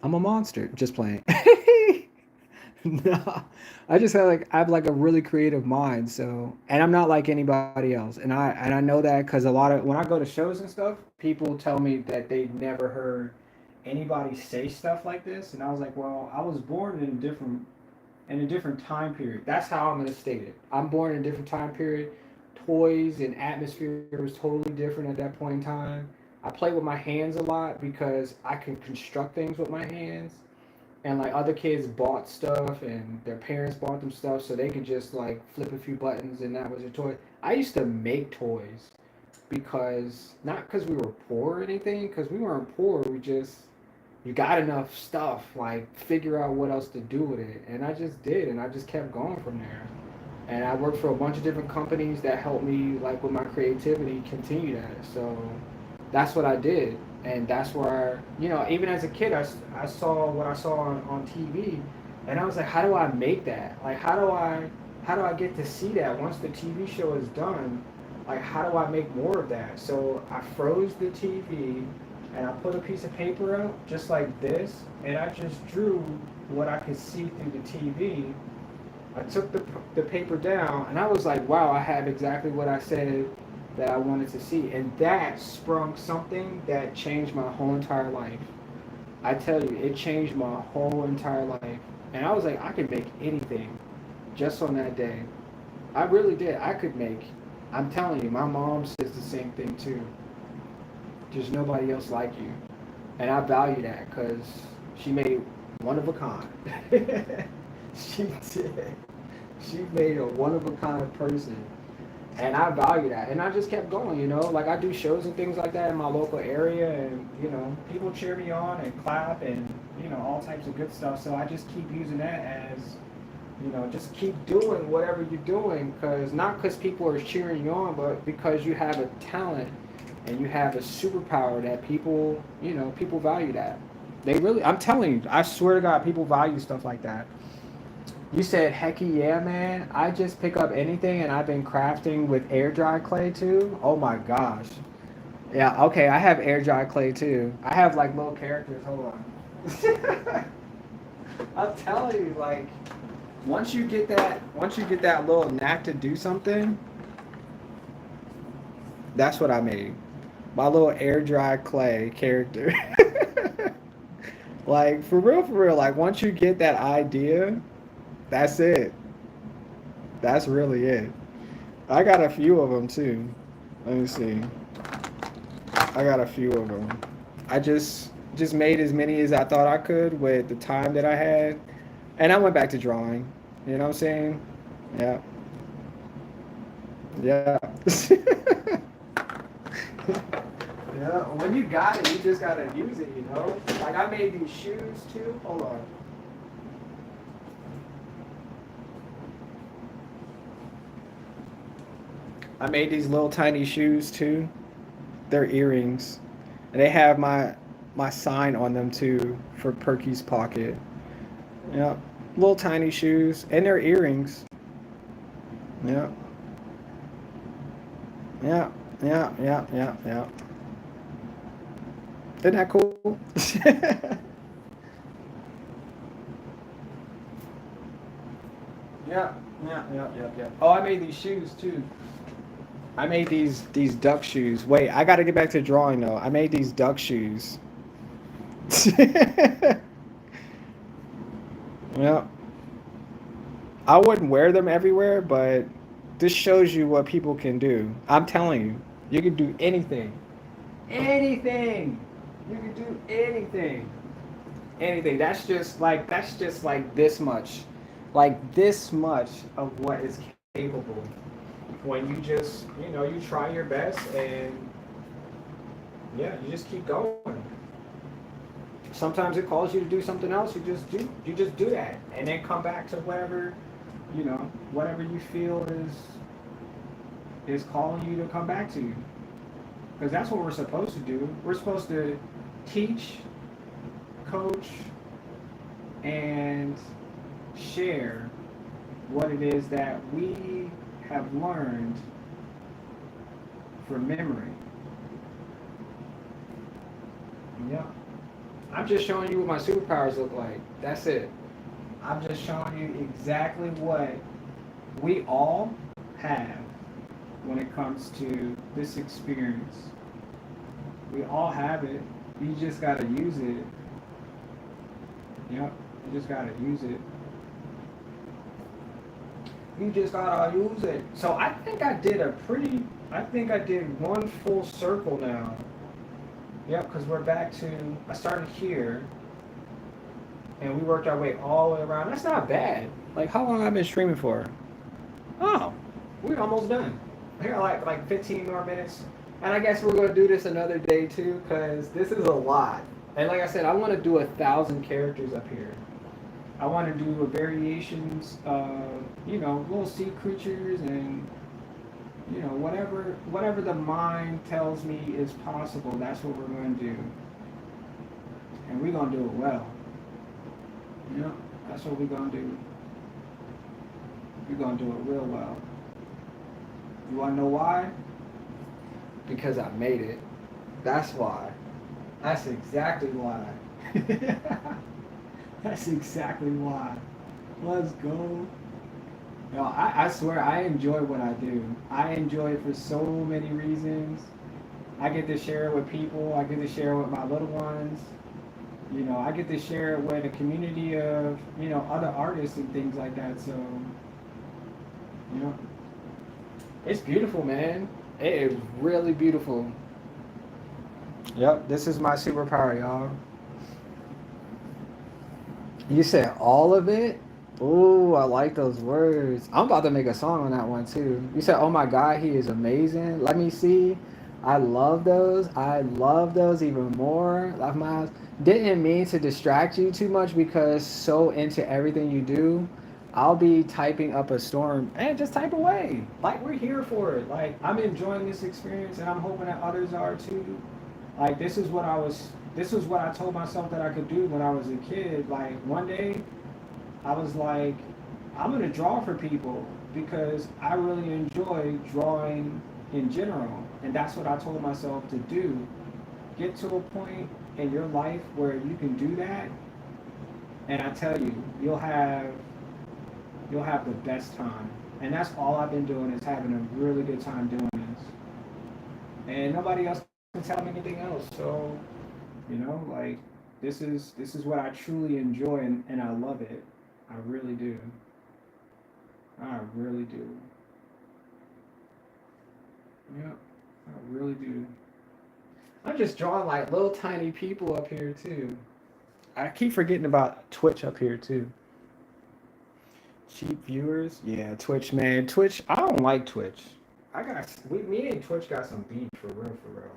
I'm a monster. Just playing. No, I have like a really creative mind. So, and I'm not like anybody else. And I know that because a lot of when I go to shows and stuff, people tell me that they never heard anybody say stuff like this. And I was like, well, I was born in a different time period. That's how I'm gonna state it. I'm born in a different time period. Toys and atmosphere was totally different at that point in time. I play with my hands a lot because I can construct things with my hands. And like other kids bought stuff and their parents bought them stuff so they could just like flip a few buttons and that was their toy. I used to make toys because not because we were poor or anything, because we weren't poor. We just you got enough stuff, like figure out what else to do with it. And I just did, and I just kept going from there. And I worked for a bunch of different companies that helped me, like with my creativity, continue that. So that's what I did. And that's where, even as a kid, I saw what I saw on TV, and I was like, how do I make that? Like, how do I get to see that once the TV show is done? Like, how do I make more of that? So I froze the TV, and I put a piece of paper out just like this, and I just drew what I could see through the TV. I took the paper down, and I was like, wow, I have exactly what I said that I wanted to see. And that sprung something that changed my whole entire life. I tell you, it changed my whole entire life. And I was like, I could make anything just on that day. I really did. I'm telling you, my mom says the same thing too. There's nobody else like you. And I value that because she made one of a kind. She did. She made a one of a kind person. And I value that. And I just kept going, Like I do shows and things like that in my local area and, people cheer me on and clap and, all types of good stuff. So I just keep using that as, just keep doing whatever you're doing. Not because people are cheering you on, but because you have a talent and you have a superpower that people, people value that. They really, I'm telling you, I swear to God, people value stuff like that. You said, hecky yeah, man. I just pick up anything, and I've been crafting with air dry clay too. Oh my gosh. Yeah, okay, I have air dry clay too. I have like little characters. Hold on. I'm telling you, like, once you get that little knack to do something, that's what I made. My little air dry clay character. Like, for real, like, once you get that idea, that's it. That's really it. I got a few of them too. Let me see. I got a few of them. I just made as many as I thought I could with the time that I had, and I went back to drawing. You know what I'm saying? Yeah. Yeah. Yeah. When you got it, you just gotta use it. Like I made these shoes too. Hold on. I made these little tiny shoes too. They're earrings. And they have my sign on them too for Perky's Pocket. Yep. Little tiny shoes. And they're earrings. Yep. Yeah, yeah, yeah, yeah, yeah. Isn't that cool? Yeah, yeah, yeah, yeah, yeah. Oh, I made these shoes too. I made these duck shoes. Wait, I got to get back to drawing though. I made these duck shoes. Yeah. I wouldn't wear them everywhere, but this shows you what people can do. I'm telling you, you can do anything. Anything. You can do anything. Anything. That's just like this much of what is capable. When you just you try your best and yeah, you just keep going. Sometimes it calls you to do something else. You just do that, and then come back to whatever you feel is calling you to come back to you. Because that's what we're supposed to do. We're supposed to teach, coach, and share what it is that we have learned from memory. Yep. I'm just showing you what my superpowers look like. That's it. I'm just showing you exactly what we all have when it comes to this experience. We all have it. You just gotta use it. Yep. You just gotta use it. You just gotta use it. So I think I did one full circle now. Yep, because we're back to, I started here, and we worked our way all the way around. That's not bad. Like, how long have I been streaming for? Oh, we're almost done. I got like 15 more minutes. And I guess we're going to do this another day, too, because this is a lot. And like I said, I want to do 1,000 characters up here. I want to do variations of, little sea creatures and whatever the mind tells me is possible, that's what we're going to do. And we're going to do it well. That's what we're going to do. We're going to do it real well. You want to know why? Because I made it. That's why. That's exactly why. That's exactly why. Let's go. No, I swear I enjoy what I do. I enjoy it for so many reasons. I get to share it with people. I get to share it with my little ones. I get to share it with a community of, other artists and things like that. So, it's beautiful, man. It is really beautiful. Yep, this is my superpower, y'all. You said all of it? Ooh, I like those words. I'm about to make a song on that one too. You said, "Oh my God, he is amazing." Let me see. I love those. I love those even more. Like my didn't mean to distract you too much because so into everything you do. I'll be typing up a storm and just type away. Like we're here for it. Like I'm enjoying this experience and I'm hoping that others are too. Like this was what I told myself that I could do when I was a kid. Like one day I was like, I'm gonna draw for people because I really enjoy drawing in general. And that's what I told myself to do. Get to a point in your life where you can do that, and I tell you, you'll have the best time. And that's all I've been doing is having a really good time doing this. And nobody else can tell me anything else. So, like this is what I truly enjoy and I love it. I really do. I really do. Yeah, I really do. I'm just drawing like little tiny people up here too. I keep forgetting about Twitch up here too. Cheap viewers? Yeah, Twitch, man. Twitch, I don't like Twitch. Me and Twitch got some beef for real, for real.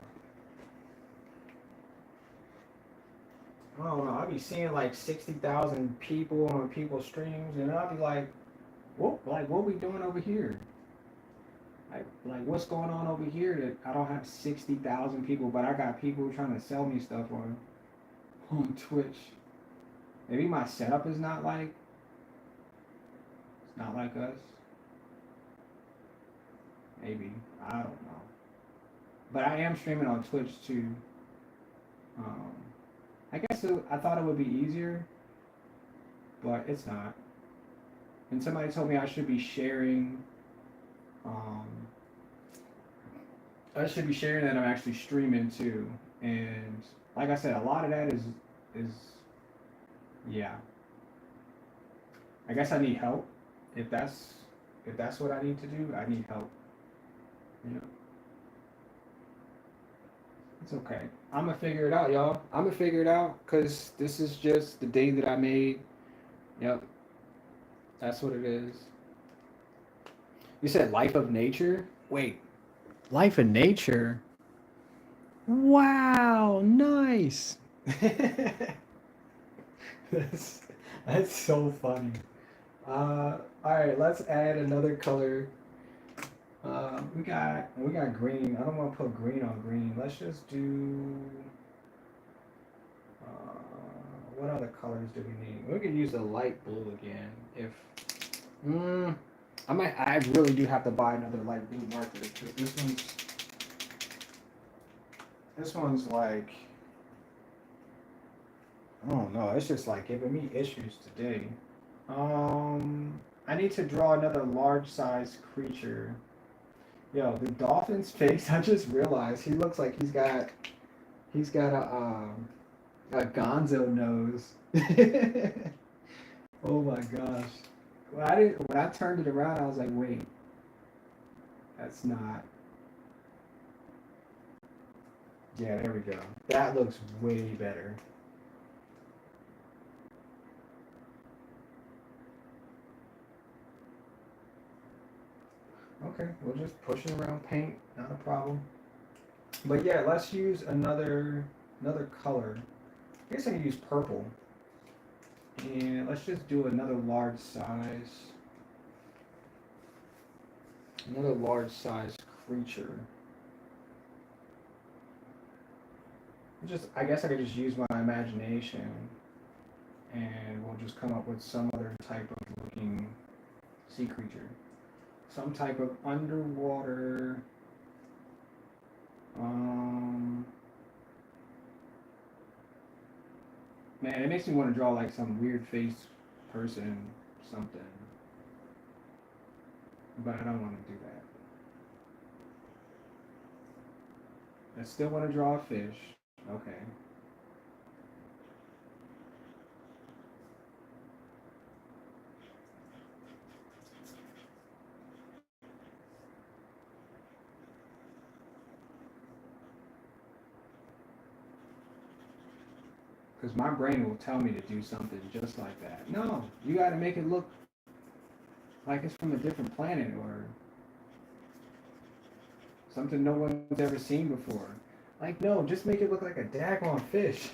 I don't know. I be seeing like 60,000 people on people's streams, and I'll be like, what we doing over here? Like what's going on over here that I don't have 60,000 people, but I got people trying to sell me stuff on Twitch. Maybe my setup is not like it's not like us. Maybe I don't know. But I am streaming on Twitch too. Um, I thought it would be easier, but it's not. And somebody told me I should be sharing. Um, I should be sharing that I'm actually streaming too. And like I said, a lot of that is yeah. I guess I need help. If that's what I need to do, I need help. You know, it's okay. I'm gonna figure it out, y'all. I'm gonna figure it out because this is just the day that I made. Yep, that's what it is. You said life of nature? Wait, life of nature? Wow, nice. that's, that's so funny. All right, let's add another color. We got green. I don't want to put green on green. Let's just do. What other colors do we need? We could use the light blue again. If I really do have to buy another light blue marker because this one's like, I don't know. It's just like giving me issues today. I need to draw another large size creature. Yo, the dolphin's face. I just realized he looks like he's got a Gonzo nose. Oh my gosh. When I turned it around, I was like, wait, that's not. Yeah, there we go. That looks way better. Okay, we'll just push it around paint, not a problem. But yeah, let's use another color. I guess I can use purple. And let's just do another large size. Another large size creature. I guess I could just use my imagination and we'll just come up with some other type of looking sea creature. Some type of underwater man, it makes me want to draw like some weird face person something. But I don't want to do that. I still want to draw a fish. Okay. Because my brain will tell me to do something just like that. No, you got to make it look like it's from a different planet or something no one's ever seen before. Like, no, just make it look like a daggone fish.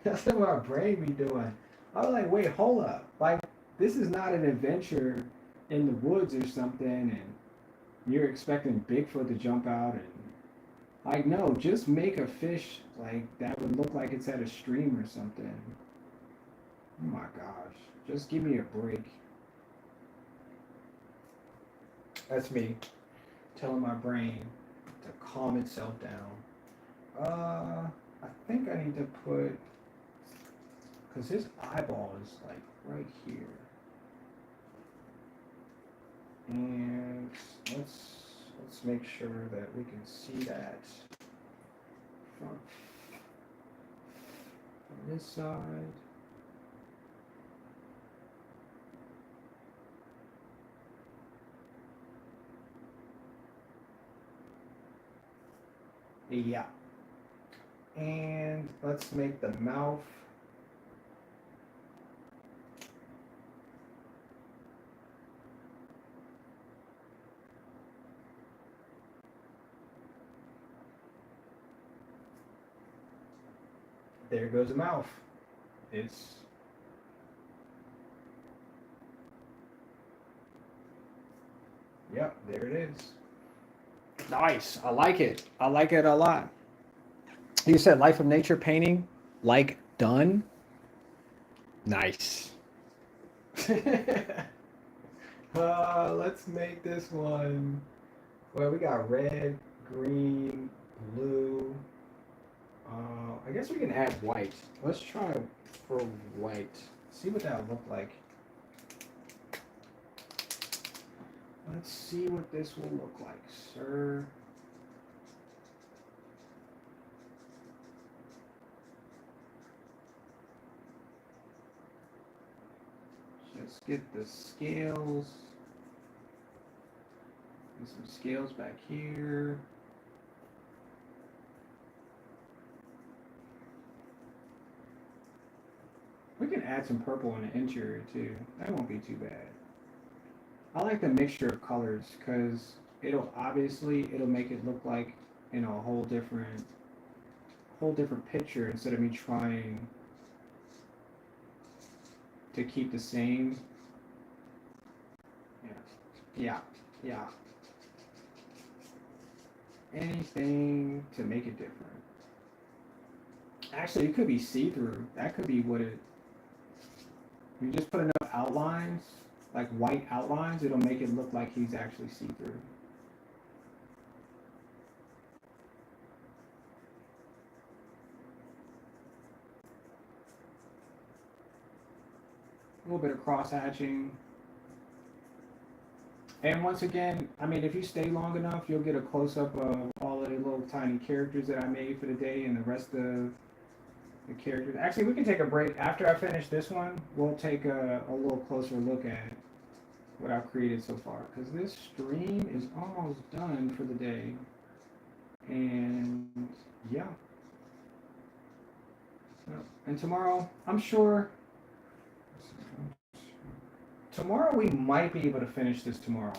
That's what my brain be doing. I was like, wait, hold up. Like, this is not an adventure in the woods or something, and you're expecting Bigfoot to jump out and like, no, just make a fish like that would look like it's at a stream or something. Oh my gosh. Just give me a break. That's me telling my brain to calm itself down. I think I need to put, because his eyeball is like right here. And let's make sure that we can see that from this side. Yeah. And let's make the mouth. There goes the mouth. It's Yep, there it is. Nice. I like it. I like it a lot. You said Life of Nature painting, like done. Nice. Let's make this one. Well, we got red, green, blue. I guess we can add white. Let's try for white. See what that would look like. Let's see what this will look like, sir. Let's get the scales. Get some scales back here. We can add some purple in the interior too. That won't be too bad. I like the mixture of colors because it'll make it look like, you know, a whole different picture instead of me trying to keep the same. Yeah. Yeah. Anything to make it different. Actually, it could be see-through. That could be what it. You just put enough outlines, like white outlines, it'll make it look like he's actually see-through. A little bit of cross-hatching. And once again, I mean, if you stay long enough, you'll get a close-up of all of the little tiny characters that I made for the day and the rest of the characters. Actually, we can take a break. After I finish this one, we'll take a little closer look at what I've created so far. Because this stream is almost done for the day. And yeah. And tomorrow, I'm sure... Tomorrow we might be able to finish this tomorrow.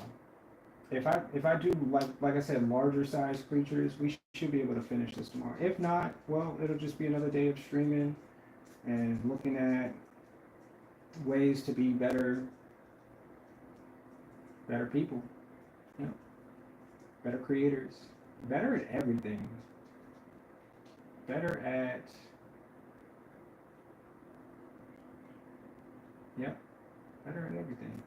If I do like I said, larger size creatures, we should be able to finish this tomorrow. If not, well, it'll just be another day of streaming and looking at ways to be better people, you know, better creators, better at everything, better at better at everything.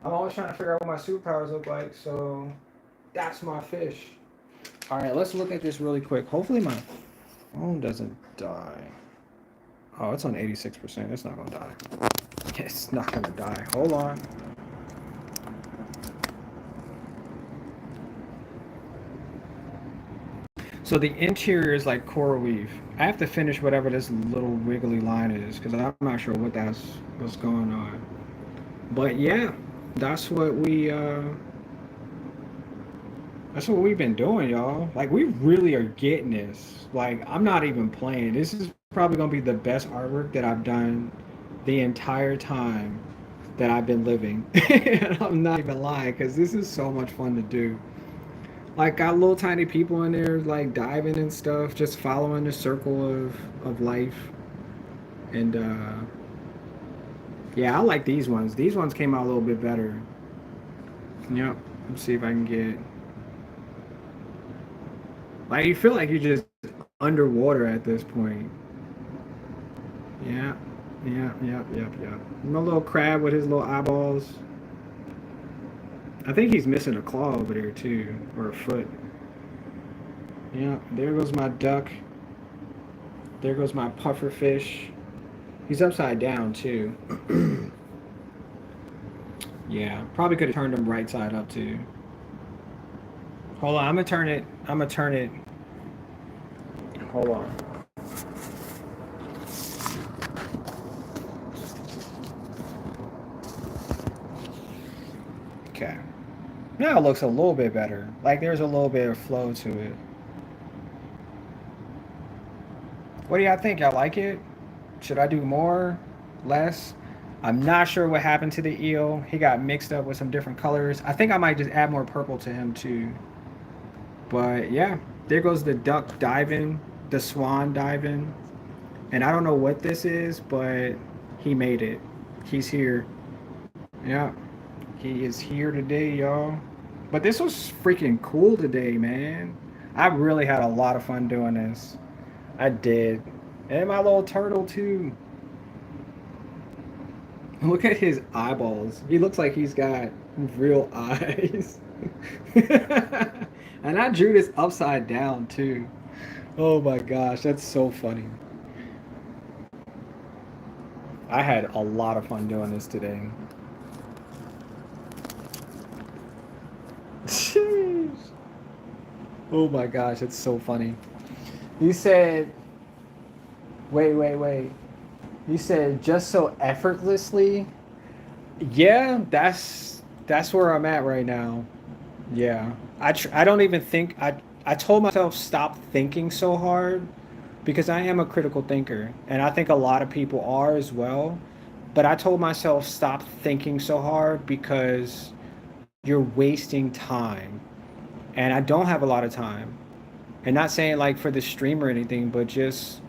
I'm always trying to figure out what my superpowers look like, so that's my fish. All right, let's look at this really quick. Hopefully my phone doesn't die. Oh, it's on 86%. It's not gonna die. It's not gonna die. Hold on. So the interior is like coral weave. I have to finish whatever this little wiggly line is because I'm not sure what's going on. But yeah, that's what we've been doing, y'all. Like we really are getting this. Like I'm not even playing. This is probably gonna be the best artwork that I've done the entire time that I've been living. And I'm not even lying because this is so much fun to do. Like got little tiny people in there like diving and stuff, just following the circle of life. And yeah, I like these ones. These ones came out a little bit better. Yep. Let's see if I can get like you feel like you're just underwater at this point. Yeah. Yeah. My little crab with his little eyeballs. I think he's missing a claw over there too, or a foot. Yeah, there goes my duck. There goes my puffer fish. He's upside down too. Yeah, probably could have turned him right side up too. Hold on, I'm gonna turn it. Hold on. Okay. Now it looks a little bit better. Like there's a little bit of flow to it. What do y'all think? Y'all like it? Should I do more? Less? I'm not sure what happened to the eel. He got mixed up with some different colors. I think I might just add more purple to him too. But yeah, there goes the duck diving, the swan diving. And I don't know what this is, but he made it. He's here. Yeah. He is here today, y'all. But this was freaking cool today, man. I really had a lot of fun doing this. I did. And my little turtle, too. Look at his eyeballs. He looks like he's got real eyes. And I drew this upside down, too. Oh my gosh, that's so funny. I had a lot of fun doing this today. Jeez. Oh my gosh, it's so funny. You said, wait. You said just so effortlessly. Yeah, that's where I'm at right now. Yeah, I don't even think I told myself stop thinking so hard because I am a critical thinker and I think a lot of people are as well. But I told myself stop thinking so hard because you're wasting time, and I don't have a lot of time. And not saying like for the stream or anything, but just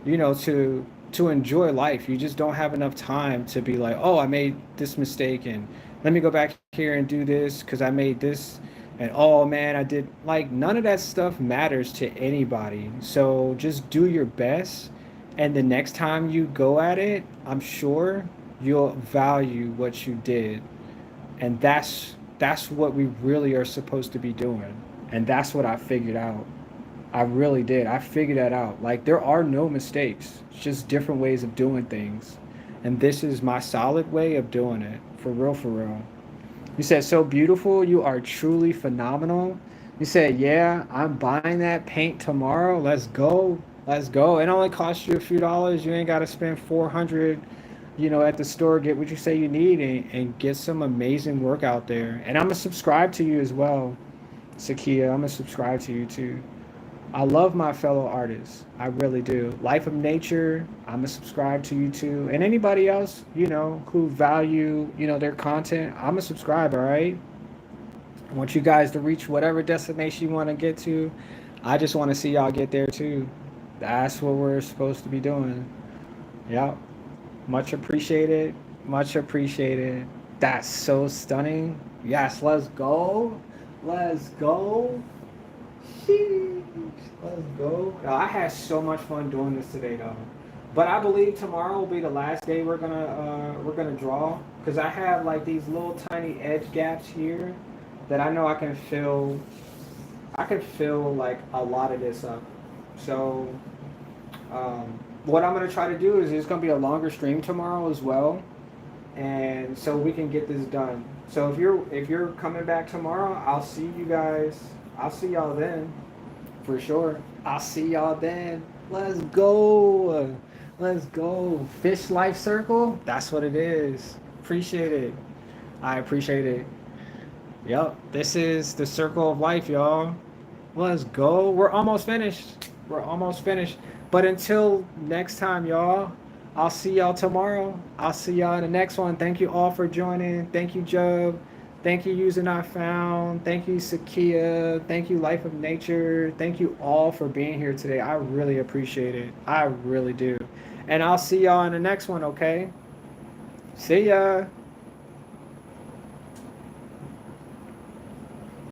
to enjoy life. You just don't have enough time to be like, oh, I made this mistake and let me go back here and do this because I made this, and oh man, I did. Like, none of that stuff matters to anybody. So just do your best, and the next time you go at it, I'm sure you'll value what you did. And that's what we really are supposed to be doing. And that's what I figured out. I really did. I figured that out. Like, there are no mistakes. It's just different ways of doing things. And this is my solid way of doing it. For real, for real. You said, so beautiful. You are truly phenomenal. You said, yeah, I'm buying that paint tomorrow. Let's go. Let's go. It only costs you a few dollars. You ain't got to spend 400, at the store. Get what you say you need and get some amazing work out there. And I'm going to subscribe to you as well, Sakia. I'm going to subscribe to you too. I love my fellow artists. I really do. Life of Nature, I'm going to subscribe to you too. And anybody else, who value, their content, I'm going to subscribe, all right? I want you guys to reach whatever destination you want to get to. I just want to see y'all get there too. That's what we're supposed to be doing. Yep. Much appreciated. Much appreciated. That's so stunning. Yes, let's go. Let's go. Sheesh. Let's go. I had so much fun doing this today, though. But I believe tomorrow will be the last day we're gonna draw, because I have like these little tiny edge gaps here that I know I can fill. I can fill like a lot of this up. So what I'm gonna try to do is it's gonna be a longer stream tomorrow as well, and so we can get this done. So if you're coming back tomorrow, I'll see you guys. I'll see y'all then. For sure. I'll see y'all then. Let's go. Let's go. Fish Life Circle? That's what it is. Appreciate it. I appreciate it. Yep. This is the circle of life, y'all. Let's go. We're almost finished. We're almost finished. But until next time, y'all, I'll see y'all tomorrow. I'll see y'all in the next one. Thank you all for joining. Thank you, Job. Thank you, Using I Found. Thank you, Sakia. Thank you, Life of Nature. Thank you all for being here today. I really appreciate it. I really do. And I'll see y'all in the next one, okay? See ya.